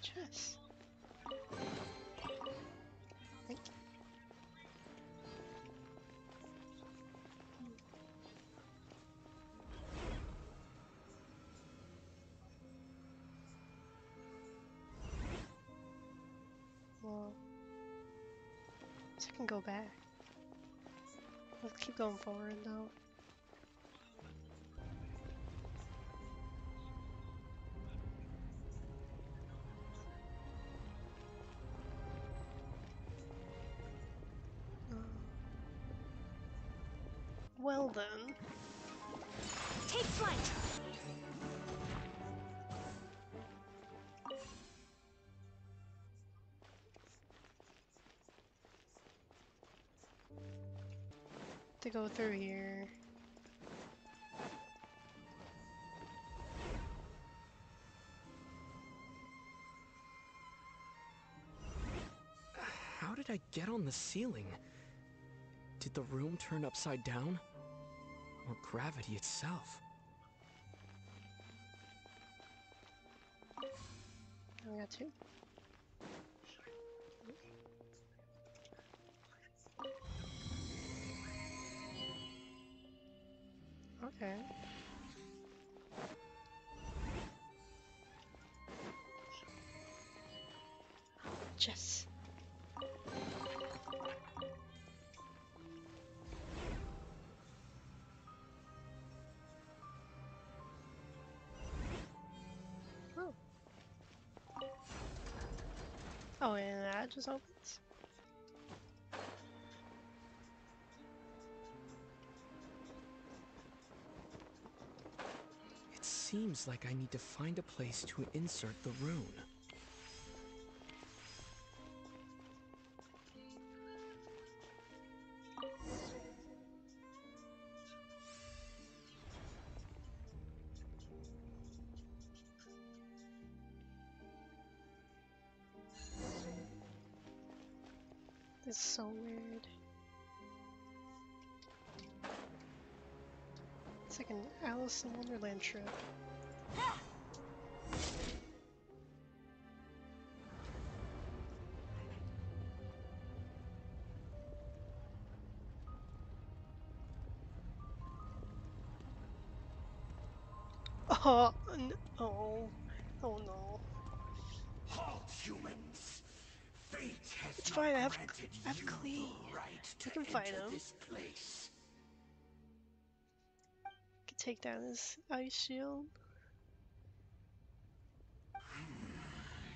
S2: Chess. Thank you. Well, so I can go back. Let's keep going forward though. Well then.
S3: Take flight!
S2: To go through here.
S8: How did I get on the ceiling? Did the room turn upside down? Or gravity itself?
S2: I got two. Okay. Chess. Oh. Oh, and that just opens?
S8: It seems like I need to find a place to insert the rune.
S2: This is so weird. It's like an Alice in Wonderland trip. Oh, oh, oh no.
S7: Halt, humans! Fate has
S2: It's
S7: not
S2: fine,
S7: granted
S2: I have
S7: you
S2: Klee.
S7: the right
S2: I
S7: to
S2: can fight
S7: enter
S2: him.
S7: this place.
S2: Can take down his ice shield.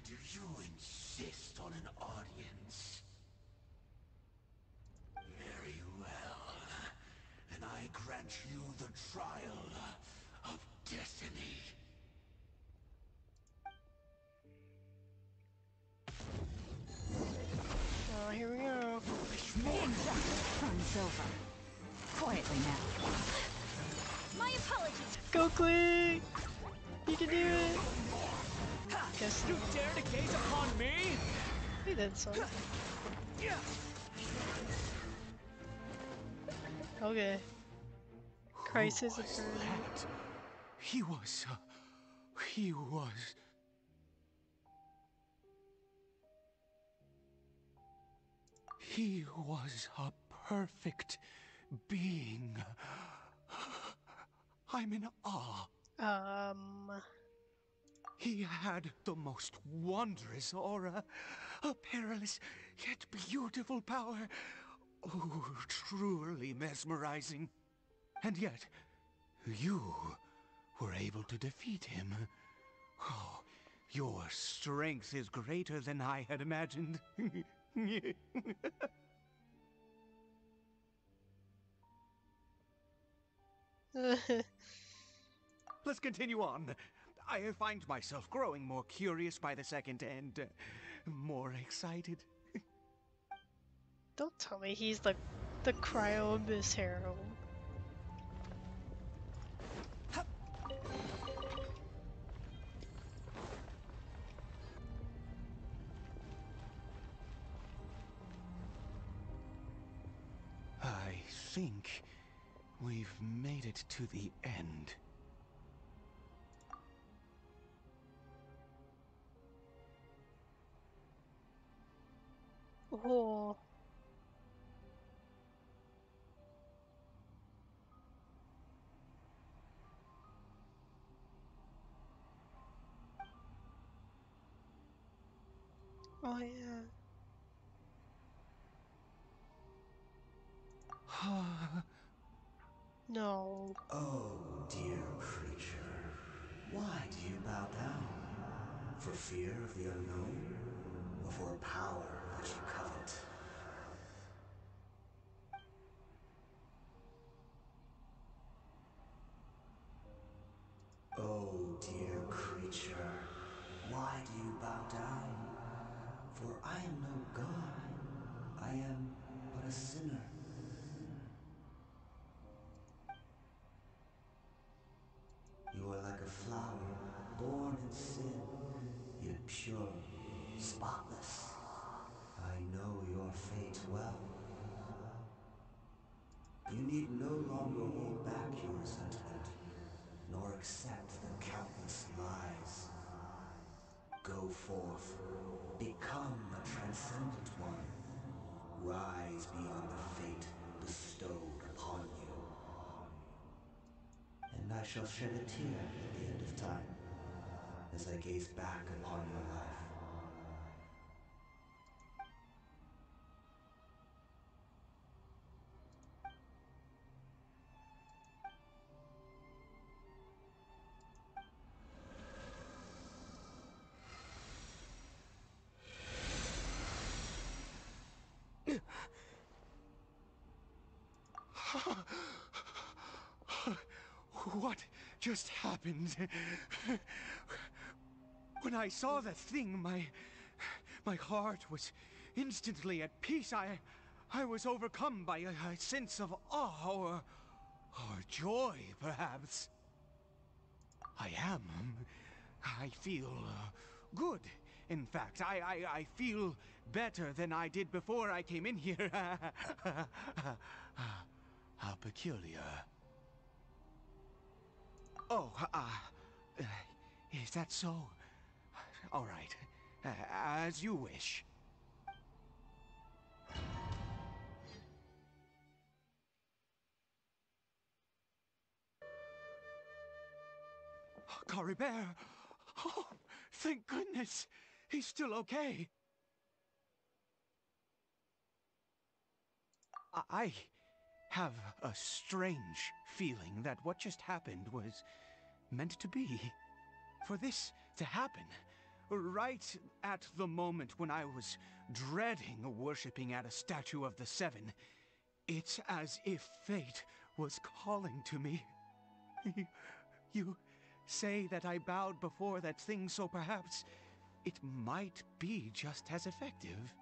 S7: Do you insist on an audience? Very well. Then I grant you the trial of destiny.
S2: Oh, here we go.
S9: Sun Silver. Quietly now.
S3: My apologies!
S2: Go, Klee! You can do it! Guess
S5: You dare to gaze upon me?
S2: he did something. Okay. Crisis
S7: Who was
S2: averted.
S7: that? He was He was... He was a perfect being. I'm in awe. He had the most wondrous aura, a perilous yet beautiful power. Oh, truly mesmerizing. And yet, you were able to defeat him. Oh, your strength is greater than I had imagined. Let's continue on. I find myself growing more curious by the second and more excited.
S2: Don't tell me he's the Cryo Abyss Herald.
S7: I think we've made it to the end.
S2: Oh. Oh yeah. No.
S10: Oh, dear creature. Why do you bow down? For fear of the unknown? Or for power that you covet? Oh, dear creature. Why do you bow down? For I am no god. I am but a sinner. You are like a flower, born in sin, yet pure, spotless. I know your fate well. You need no longer hold back your resentment, nor accept the countless lies. Go forth, become a transcendent one. Rise beyond the fate bestowed upon you. And I shall shed a tear at the end of time, as I gaze back upon your life.
S7: What just happened? When I saw that thing, my heart was instantly at peace. I was overcome by a sense of awe or joy, perhaps. I am. I feel good. In fact, I feel better than I did before I came in here. How peculiar. Oh, is that so? All right. As you wish. Caribert! Oh, thank goodness! He's still okay. I have a strange feeling that what just happened was meant to be. For this to happen, right at the moment when I was dreading worshipping at a statue of the Seven, it's as if fate was calling to me. You say that I bowed before that thing, so perhaps it might be just as effective.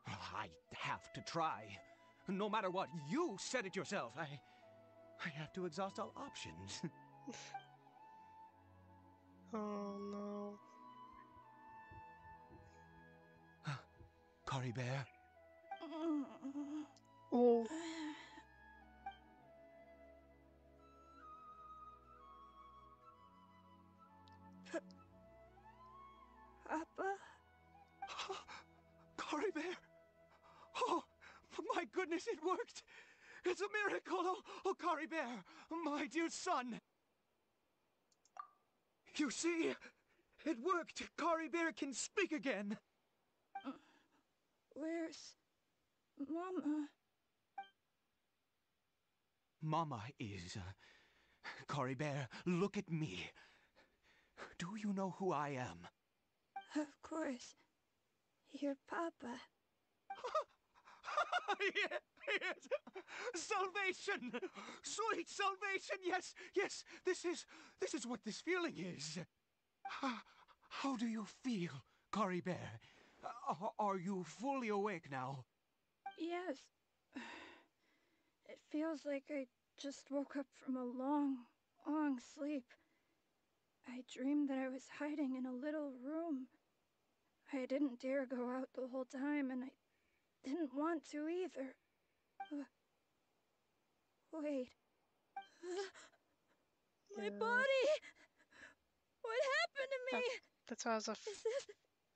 S7: I have to try. No matter what, you said it yourself. I have to exhaust all options.
S2: Oh no.
S7: Caribert?
S2: Oh.
S7: Caribert! Oh, my goodness, it worked! It's a miracle! Oh, Caribert, my dear son! You see, it worked! Caribert can speak again!
S11: Where's Mama?
S7: Mama is... Caribert, look at me. Do you know who I am?
S11: Of course. Your Papa.
S7: Yes! Salvation! Sweet salvation! Yes, yes! This is what this feeling is. How do you feel, Caribert? Are you fully awake now?
S11: Yes. It feels like I just woke up from a long, long sleep. I dreamed that I was hiding in a little room. I didn't dare go out the whole time, and I didn't want to either. Wait. My body! What happened to me?
S2: That's what I was
S11: Is this...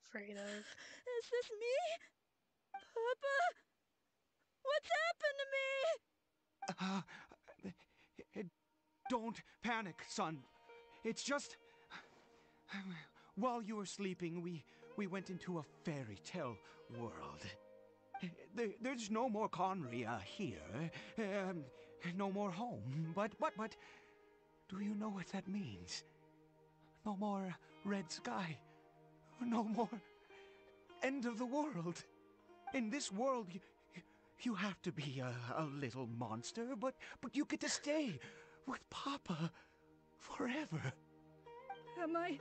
S2: afraid of.
S11: Is this me? Papa? What's happened to me?
S7: Don't panic, son. It's just... While you were sleeping, we went into a fairy tale world. There's no more Conria here. No more home. But... Do you know what that means? No more red sky. No more end of the world. In this world, you have to be a little monster, but you get to stay with Papa forever.
S11: Am I...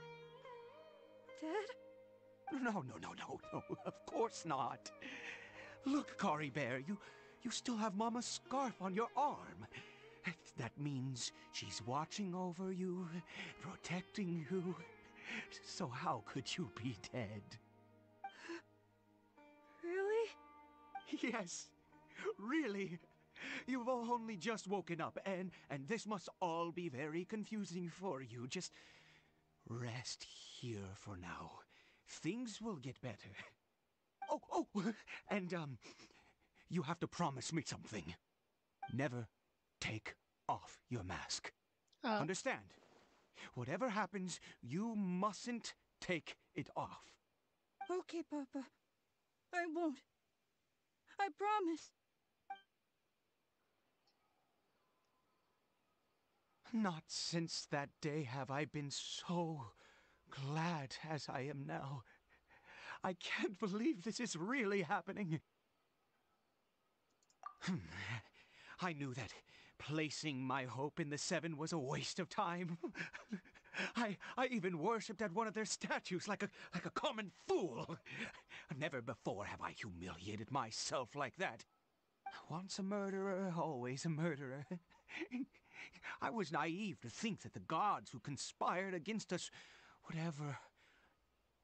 S11: dead?
S7: No, of course not. Look, Caribert, you still have Mama's scarf on your arm. That means she's watching over you, protecting you. So how could you be dead?
S11: Really?
S7: Yes, really. You've only just woken up, and this must all be very confusing for you. Just rest here for now. Things will get better. Oh, and, you have to promise me something. Never take off your mask.
S2: Oh.
S7: Understand? Whatever happens, you mustn't take it off.
S11: Okay, Papa. I won't. I promise.
S7: Not since that day have I been so glad as I am now. I can't believe this is really happening. I knew that placing my hope in the Seven was a waste of time. I even worshipped at one of their statues like a common fool. Never before have I humiliated myself like that. Once a murderer, always a murderer. I was naive to think that the gods who conspired against us would ever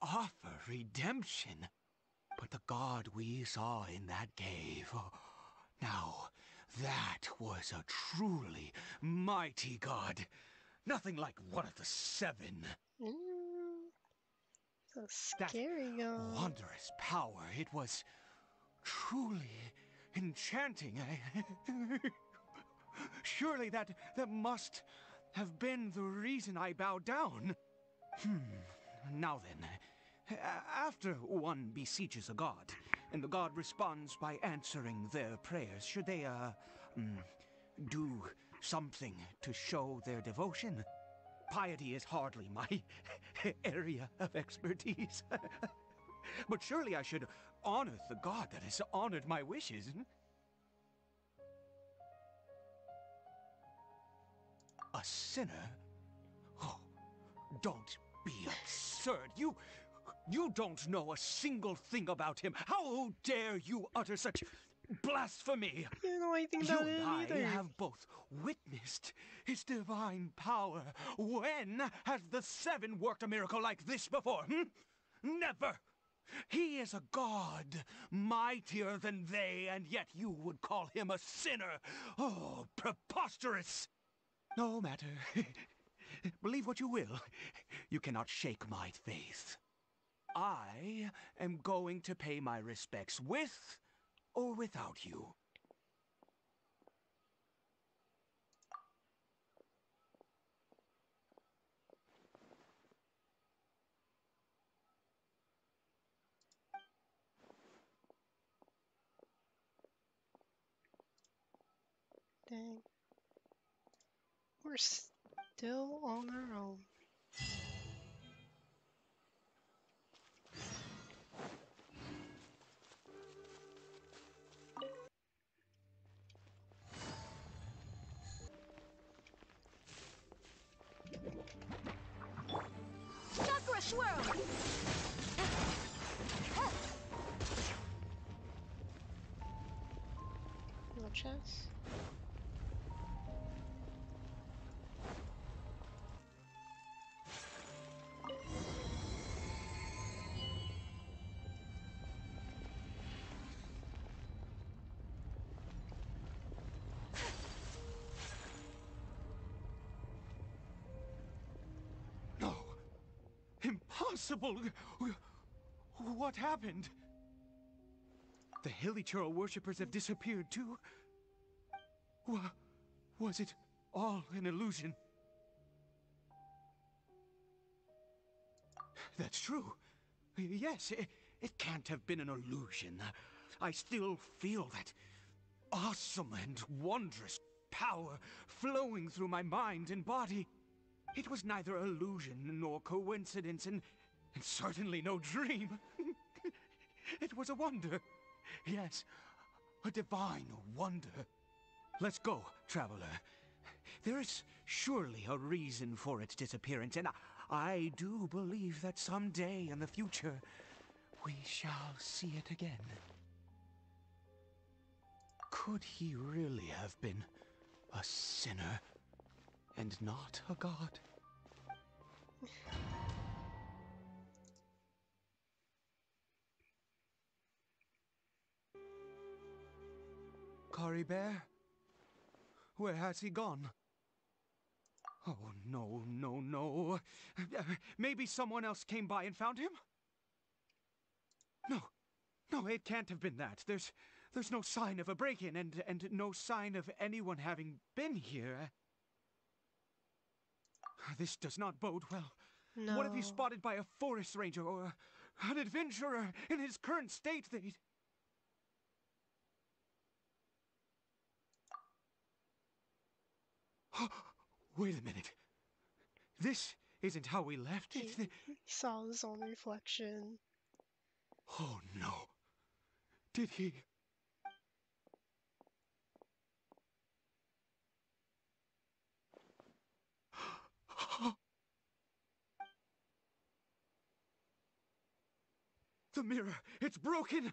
S7: offer redemption. But the god we saw in that cave, now that was a truly mighty god. Nothing like one of the Seven.
S2: So scary,
S7: That wondrous power, it was truly enchanting. Surely that must have been the reason I bowed down. Now then, after one beseeches a god, and the god responds by answering their prayers, should they, do something to show their devotion? Piety is hardly my area of expertise. But surely I should honor the god that has honored my wishes. A sinner? Oh, don't be absurd. You don't know a single thing about him. How dare you utter such blasphemy?
S2: You don't know anything about it either.
S7: You and I have both witnessed his divine power. When has the Seven worked a miracle like this before? Never! He is a god, mightier than they, and yet you would call him a sinner. Oh, preposterous! No matter. Believe what you will. You cannot shake my faith. I am going to pay my respects with or without you.
S2: Dang. We're still on our own.
S9: Chakra swirl!
S2: No chest.
S7: No. Impossible. What happened? The Hilly Churl worshippers have disappeared too. Was it all an illusion? That's true. Yes, it can't have been an illusion. I still feel that awesome and wondrous power flowing through my mind and body. It was neither illusion nor coincidence, and certainly no dream. It was a wonder. Yes, a divine wonder. Let's go, traveler. There is surely a reason for its disappearance, and I do believe that someday in the future, we shall see it again. Could he really have been a sinner and not a god? Caribert? Where has he gone? Oh, no, no, no. Maybe someone else came by and found him? No, it can't have been that. There's no sign of a break-in and no sign of anyone having been here. This does not bode well.
S2: No.
S7: What if he's spotted by a forest ranger or an adventurer in his current state? Wait a minute. This isn't how we left it.
S2: He saw his own reflection.
S7: Oh no. Did he? The mirror! It's broken!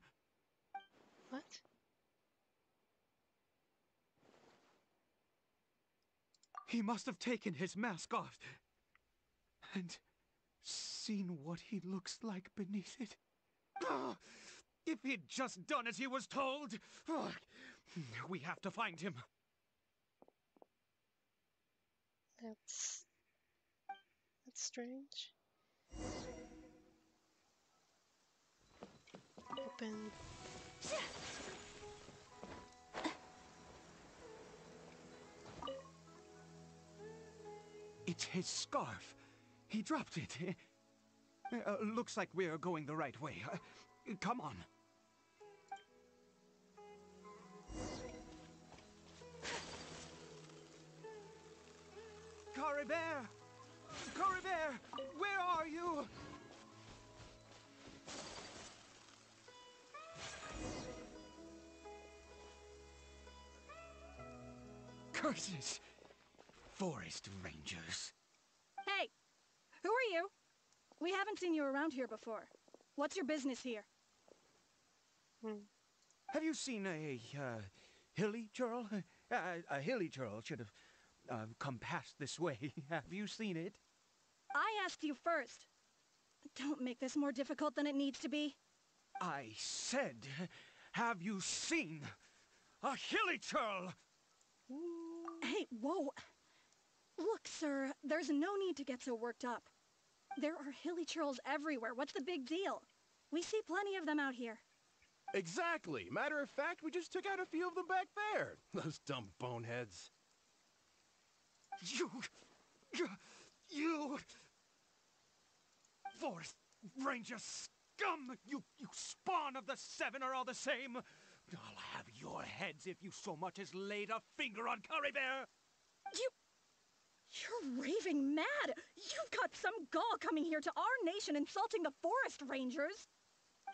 S2: What?
S7: He must have taken his mask off and seen what he looks like beneath it. If he'd just done as he was told! We have to find him.
S2: That's strange. Open.
S7: It's his scarf. He dropped it. Looks like we're going the right way. Come on. Caribert! Caribert! Where are you? Curses! Forest rangers.
S11: Hey! Who are you? We haven't seen you around here before. What's your business here?
S7: Have you seen a hilly churl? A hilly churl should have come past this way. Have you seen it?
S11: I asked you first. Don't make this more difficult than it needs to be.
S7: I said, have you seen a hilly churl?
S11: Hey, whoa. Look, sir, there's no need to get so worked up. There are hilly churls everywhere. What's the big deal? We see plenty of them out here.
S1: Exactly. Matter of fact, we just took out a few of them back there. Those dumb boneheads.
S7: You... Forest Ranger scum! You spawn of the Seven are all the same! I'll have your heads if you so much as laid a finger on Caribert!
S11: You're raving mad! You've got some gall coming here to our nation insulting the Forest Rangers!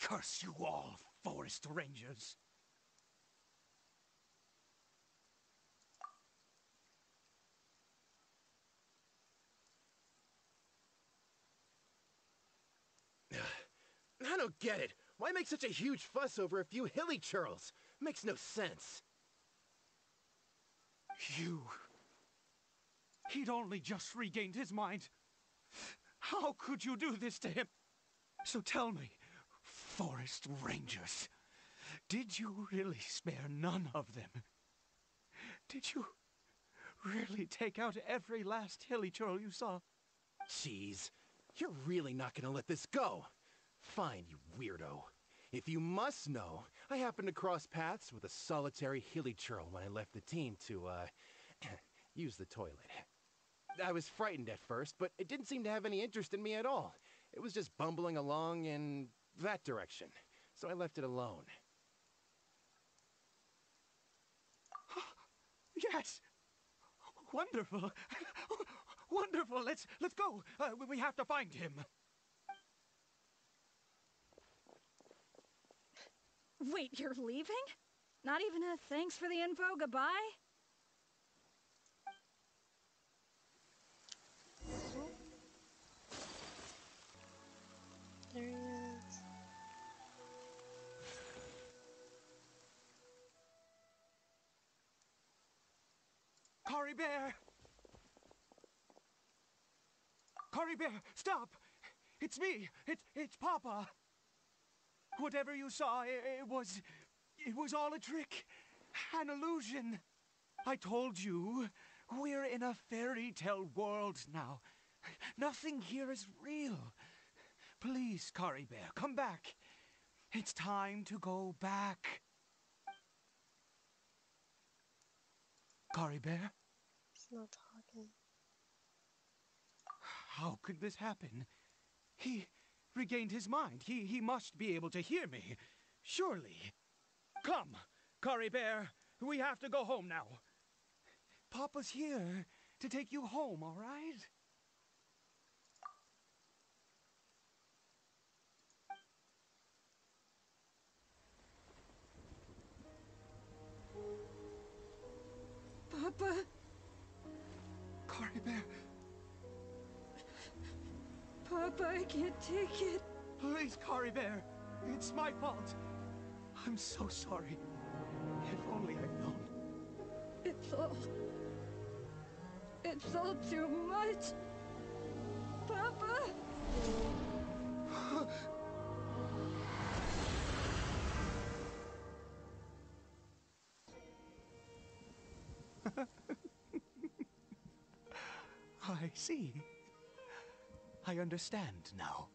S7: Curse you all, Forest Rangers!
S1: I don't get it. Why make such a huge fuss over a few hilly churls? Makes no sense.
S7: He'd only just regained his mind. How could you do this to him? So tell me, Forest Rangers, did you really spare none of them? Did you really take out every last hilly churl you saw?
S1: Jeez, you're really not gonna let this go. Fine, you weirdo. If you must know, I happened to cross paths with a solitary hilly churl when I left the team to, use the toilet. I was frightened at first, but it didn't seem to have any interest in me at all. It was just bumbling along in that direction, so I left it alone.
S7: Yes! Wonderful! Wonderful! Let's go! We have to find him!
S11: Wait, you're leaving? Not even a thanks for the info, goodbye?
S2: There he is.
S7: Caribert! Caribert, stop! It's me! It's Papa! Whatever you saw, it was all a trick. An illusion. I told you, we're in a fairy tale world now. Nothing here is real. Please, Caribert, come back. It's time to go back. Caribert?
S2: He's not talking.
S7: How could this happen? He regained his mind. He must be able to hear me. Surely. Come, Caribert. We have to go home now. Papa's here to take you home, all right?
S11: Papa.
S7: Caribert.
S11: Papa, I can't take it.
S7: Please, Caribert. It's my fault. I'm so sorry. If only I'd known.
S11: It's all too much. Papa!
S7: I see. I understand now.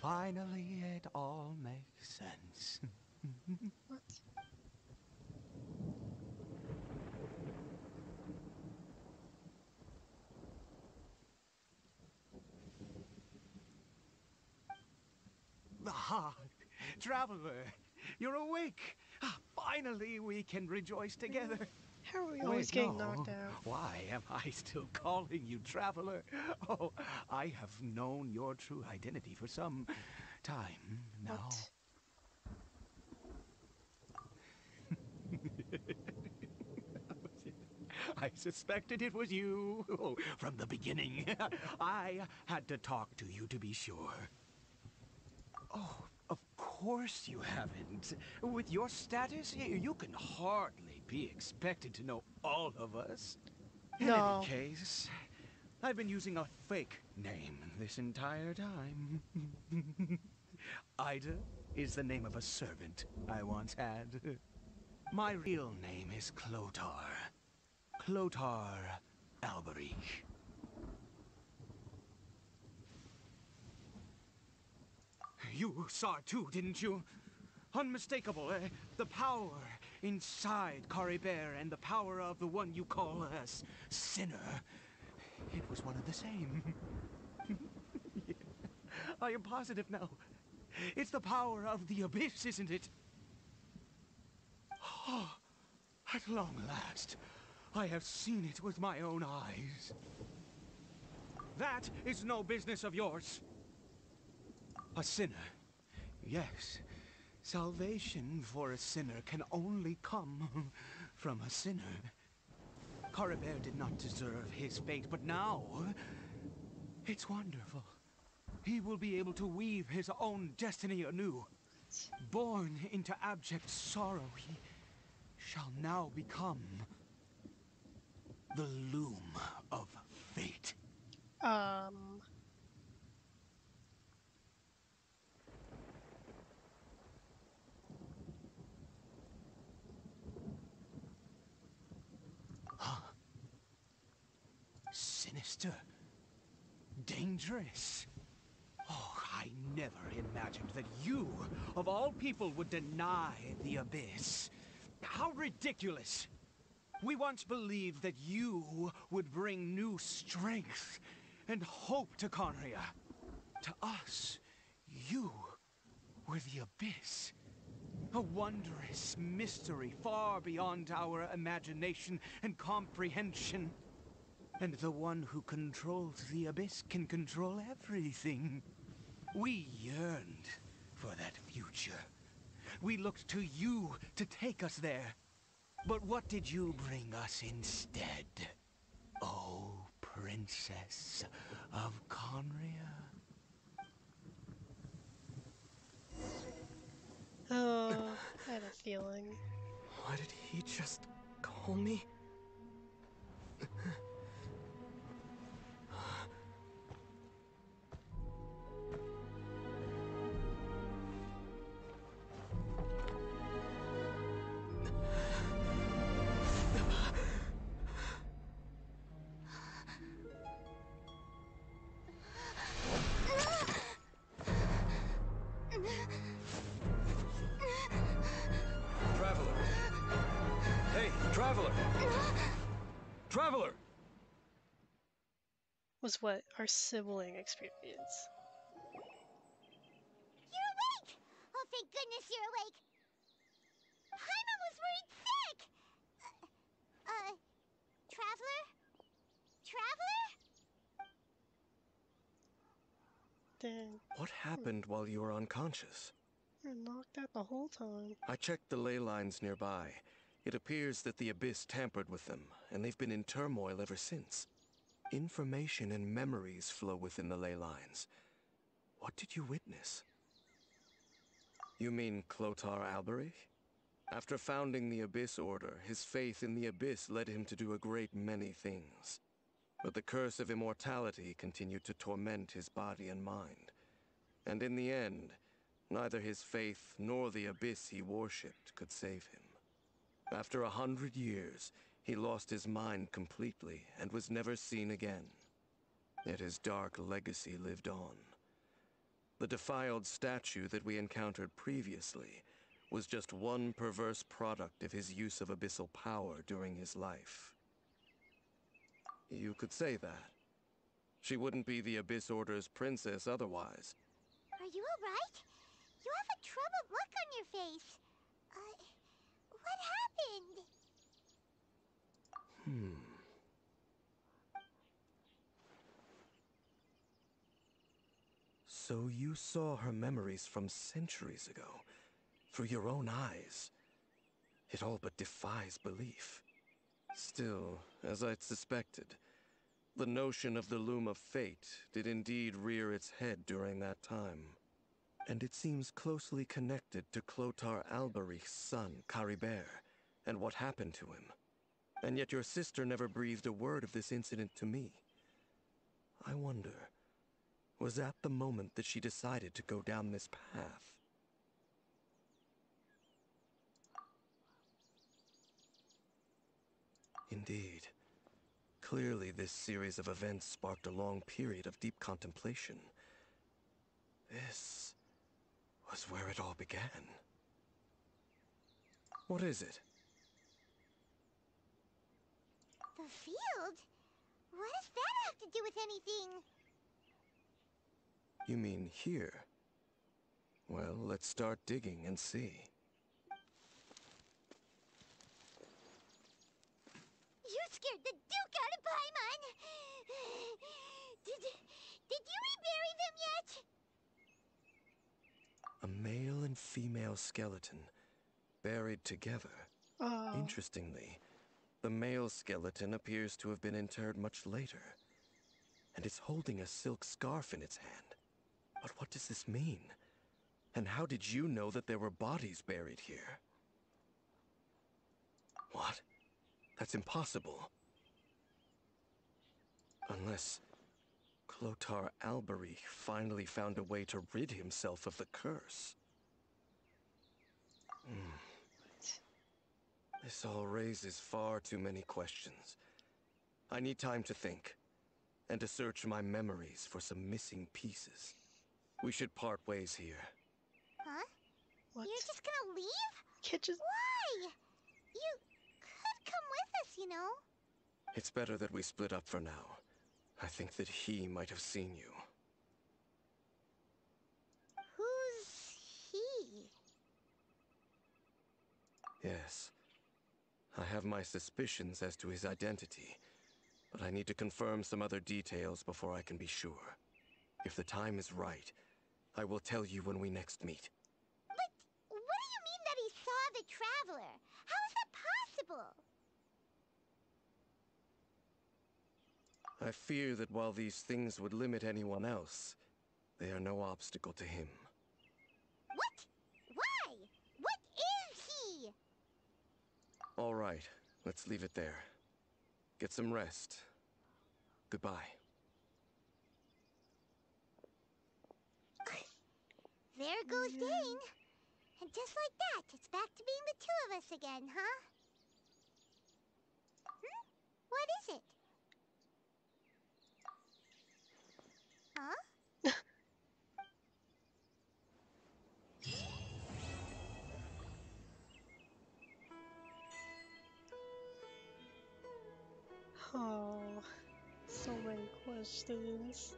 S7: Finally, it all makes sense.
S2: What?
S7: Ah, Traveler, you're awake. Finally, we can rejoice together.
S2: How are we always getting knocked out?
S7: Why am I still calling you Traveler? Oh, I have known your true identity for some time now. I suspected it was you from the beginning. I had to talk to you to be sure. Oh, of course you haven't. With your status, you can hardly be expected to know all of us. In
S2: No.
S7: any case, I've been using a fake name this entire time. Ida is the name of a servant I once had. My real name is Clotar. Clotar Alberich. You saw it too, didn't you? Unmistakable, the power inside Caribert and the power of the one you call a sinner. It was one of the same. Yeah. I am positive now. It's the power of the abyss, isn't it? Oh, at long last, I have seen it with my own eyes. That is no business of yours. A sinner, yes. Salvation for a sinner can only come from a sinner. Caribert did not deserve his fate, but now it's wonderful. He will be able to weave his own destiny anew. Born into abject sorrow, he shall now become the loom of fate. Sinister. Dangerous. Oh, I never imagined that you, of all people, would deny the abyss. How ridiculous! We once believed that you would bring new strength and hope to Conria. To us, you were the abyss. A wondrous mystery far beyond our imagination and comprehension. And the one who controls the abyss can control everything. We yearned for that future. We looked to you to take us there. But what did you bring us instead? Oh, Princess of Conria.
S2: Oh, I had a feeling.
S8: What did he just call me?
S6: Traveler! Hey, Traveler! Traveler!
S2: Was what our sibling experience.
S3: You're awake! Oh, thank goodness you're awake! Paimon was worried sick! Traveler? Traveler?
S2: Dang.
S6: What happened while you were unconscious?
S2: You're knocked out the whole time.
S6: I checked the ley lines nearby. It appears that the abyss tampered with them, and they've been in turmoil ever since. Information and memories flow within the ley lines. What did you witness? You mean Clotar Alberich? After founding the Abyss Order, his faith in the Abyss led him to do a great many things. But the curse of immortality continued to torment his body and mind. And in the end, neither his faith nor the Abyss he worshipped could save him. After 100 years, he lost his mind completely and was never seen again. Yet his dark legacy lived on. The defiled statue that we encountered previously was just one perverse product of his use of abyssal power during his life. You could say that. She wouldn't be the Abyss Order's princess otherwise.
S3: Are you alright? You have a troubled look on your face. What happened?
S6: So you saw her memories from centuries ago, through your own eyes. It all but defies belief. Still, as I'd suspected, the notion of the Loom of Fate did indeed rear its head during that time. And it seems closely connected to Clotar Alberich's son, Caribert, and what happened to him. And yet your sister never breathed a word of this incident to me. I wonder, was that the moment that she decided to go down this path? Indeed. Clearly, this series of events sparked a long period of deep contemplation. This was where it all began. What is it?
S3: The field? What does that have to do with anything?
S6: You mean here? Well, let's start digging and see.
S3: You scared the Duke out of Paimon! Did you rebury them yet?
S6: A male and female skeleton, buried together.
S2: Oh.
S6: Interestingly, the male skeleton appears to have been interred much later, and it's holding a silk scarf in its hand. But what does this mean? And how did you know that there were bodies buried here? What? That's impossible. Unless Clotar Albery finally found a way to rid himself of the curse. This all raises far too many questions. I need time to think, and to search my memories for some missing pieces. We should part ways here.
S3: Huh?
S2: What?
S3: You're just gonna leave?
S2: Can't just...
S3: Why? You could come with us, you know.
S6: It's better that we split up for now. I think that he might have seen you.
S3: Who's he?
S6: Yes. I have my suspicions as to his identity, but I need to confirm some other details before I can be sure. If the time is right, I will tell you when we next meet.
S3: But what do you mean that he saw the Traveler? How is that possible?
S6: I fear that while these things would limit anyone else, they are no obstacle to him.
S3: What? Why? What is he?
S6: All right, let's leave it there. Get some rest. Goodbye.
S3: There goes Dane. And just like that, it's back to being the two of us again, huh? What is it? Huh?
S2: Oh, so many questions.